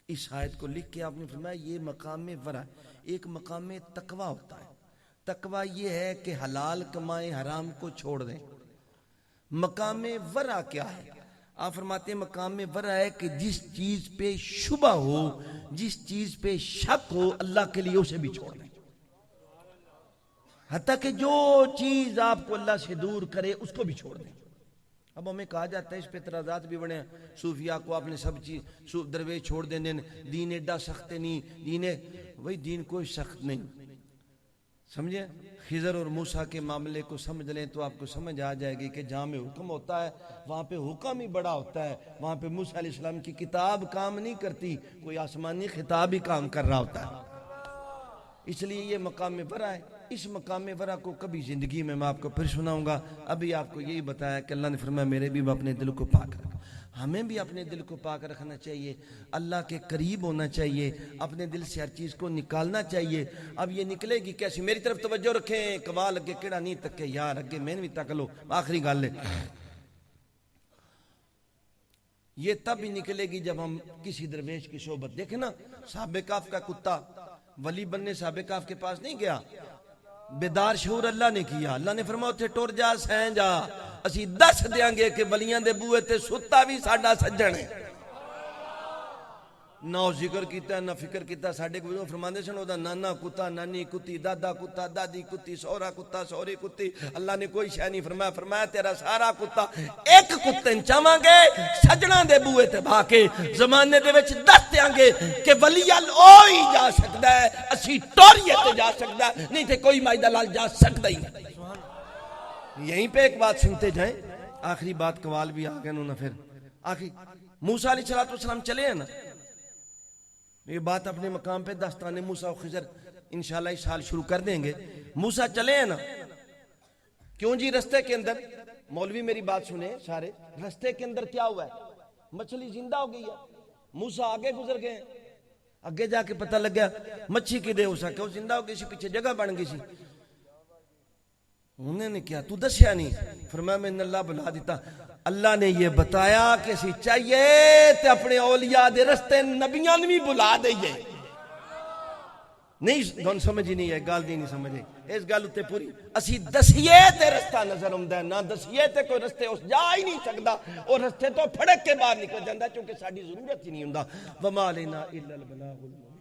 اس آیت کو لکھ کے آپ نے فرمایا یہ مقام ورع ہے۔ ایک مقام تقوی ہوتا ہے، تقوی یہ ہے کہ حلال کمائیں، حرام کو چھوڑ دیں۔ مقام ورع کیا ہے؟ آپ فرماتے ہیں مقام ورع ہے کہ جس چیز پہ شبہ ہو، جس چیز پہ شک ہو، اللہ کے لیے اسے بھی چھوڑ دیں، حتیٰ کہ جو چیز آپ کو اللہ سے دور کرے اس کو بھی چھوڑ دیں۔ اب ہمیں کہا جاتا ہے، اس پہ اعتراضات بھی بڑے ہیں، صوفیاء کو آپ نے سب چیز درویش چھوڑ دینے، دین ایڈا سخت نہیں، وہی دین کوئی سخت نہیں، سمجھے؟ خضر اور موسیٰ کے معاملے کو سمجھ لیں تو آپ کو سمجھ آ جائے گی کہ جہاں میں حکم ہوتا ہے وہاں پہ حکم ہی بڑا ہوتا ہے، وہاں پہ موسیٰ علیہ السلام کی کتاب کام نہیں کرتی، کوئی آسمانی خطاب ہی کام کر رہا ہوتا ہے۔ اس لیے یہ مقام ورع ہے۔ اس مقام ورع کو کبھی زندگی میں آپ کو پھر سناؤں گا، ابھی آپ کو یہی بتایا کہ اللہ نے فرمایا میرے بھی اپنے دل کو پاک رکھ۔ ہمیں بھی اپنے دل کو پاک رکھنا چاہیے، اللہ کے قریب ہونا چاہیے، اپنے دل سے ہر چیز کو نکالنا چاہیے۔ اب یہ نکلے گی کیسی؟ میری طرف توجہ رکھیں، کمال اگے کیڑا نہیں تکے یار، اگے میں بھی تک لو، آخری گل ہے۔ یہ تب ہی نکلے گی جب ہم کسی درویش کی صحبت دیکھیں نا۔ صحابہ کہف کا کتا ولی بننے صحابہ کہف کے پاس نہیں گیا، بیدار شعور اللہ نے کیا۔ اللہ نے فرمایا اتھے ٹور جا، سین جا، اسی دس دیاں گے کہ ولیاں دے بوئے تے ستا بھی ساڈا سجن ہے۔ نہ ذکر کیتا نہ فکر کیتا۔ ساڈے کو فرماندے سن او دا نانا کتا، نانی کتی، دادا کتا، دادی کتی، سورا کتا، سوری کتی، اللہ نے کوئی شے نہیں فرمایا۔ فرمایا تیرا سارا کتا ایک کتے چاواں گے سجنا دے بوئے تے بھا کے، زمانے دے وچ دس دیاں گے کہ ولی او ہی جا سکدا ہے، اسی ٹوریے تے جا سکدا ہے، نہیں تے کوئی مائی دلال جا سکدا ہی نہیں۔ یہیں پہ ایک بات سنتے جائیں، آخری بات قوال بھی آ گئے نہ پھر آخری موسیٰ علیہ السلام چلے ہیں نا، یہ بات اپنے مقام پہ داستان موسیٰ و خضر انشاءاللہ اس سال شروع کر دیں گے۔ موسیٰ چلے ہیں نا، کیوں جی؟ رستے کے اندر مولوی میری بات سنیں سارے، رستے کے اندر کیا ہوا ہے؟ مچھلی زندہ ہو گئی ہے، موسیٰ آگے گزر گئے، آگے جا کے پتہ لگ گیا مچھی کی دے ہو سکے، وہ زندہ ہو گئی سی، پیچھے جگہ بن گئی سی۔ انہوں نے کیا تو دسیا نہیں؟ فرمایا میں نے اللہ بلا دیتا۔ اللہ نے یہ بتایا کہ اسی چاہیے تے اپنے اولیاء دے رستے نبیاں بھی بلا دئیے۔ نہیں گون سمجھی نہیں ہے گال دی نہیں سمجھے اس گال اتے پوری اسی دسیے تے رستہ نظر آمدا ہے، نہ دسیے تے کوئی رستے اس جا ہی نہیں سکدا، اور رستے تو پھڑک کے باہر نکل جاندا چونکہ ساڈی ضرورت ہی نہیں ہوندا۔ وما لینا الا البلاغ المبین۔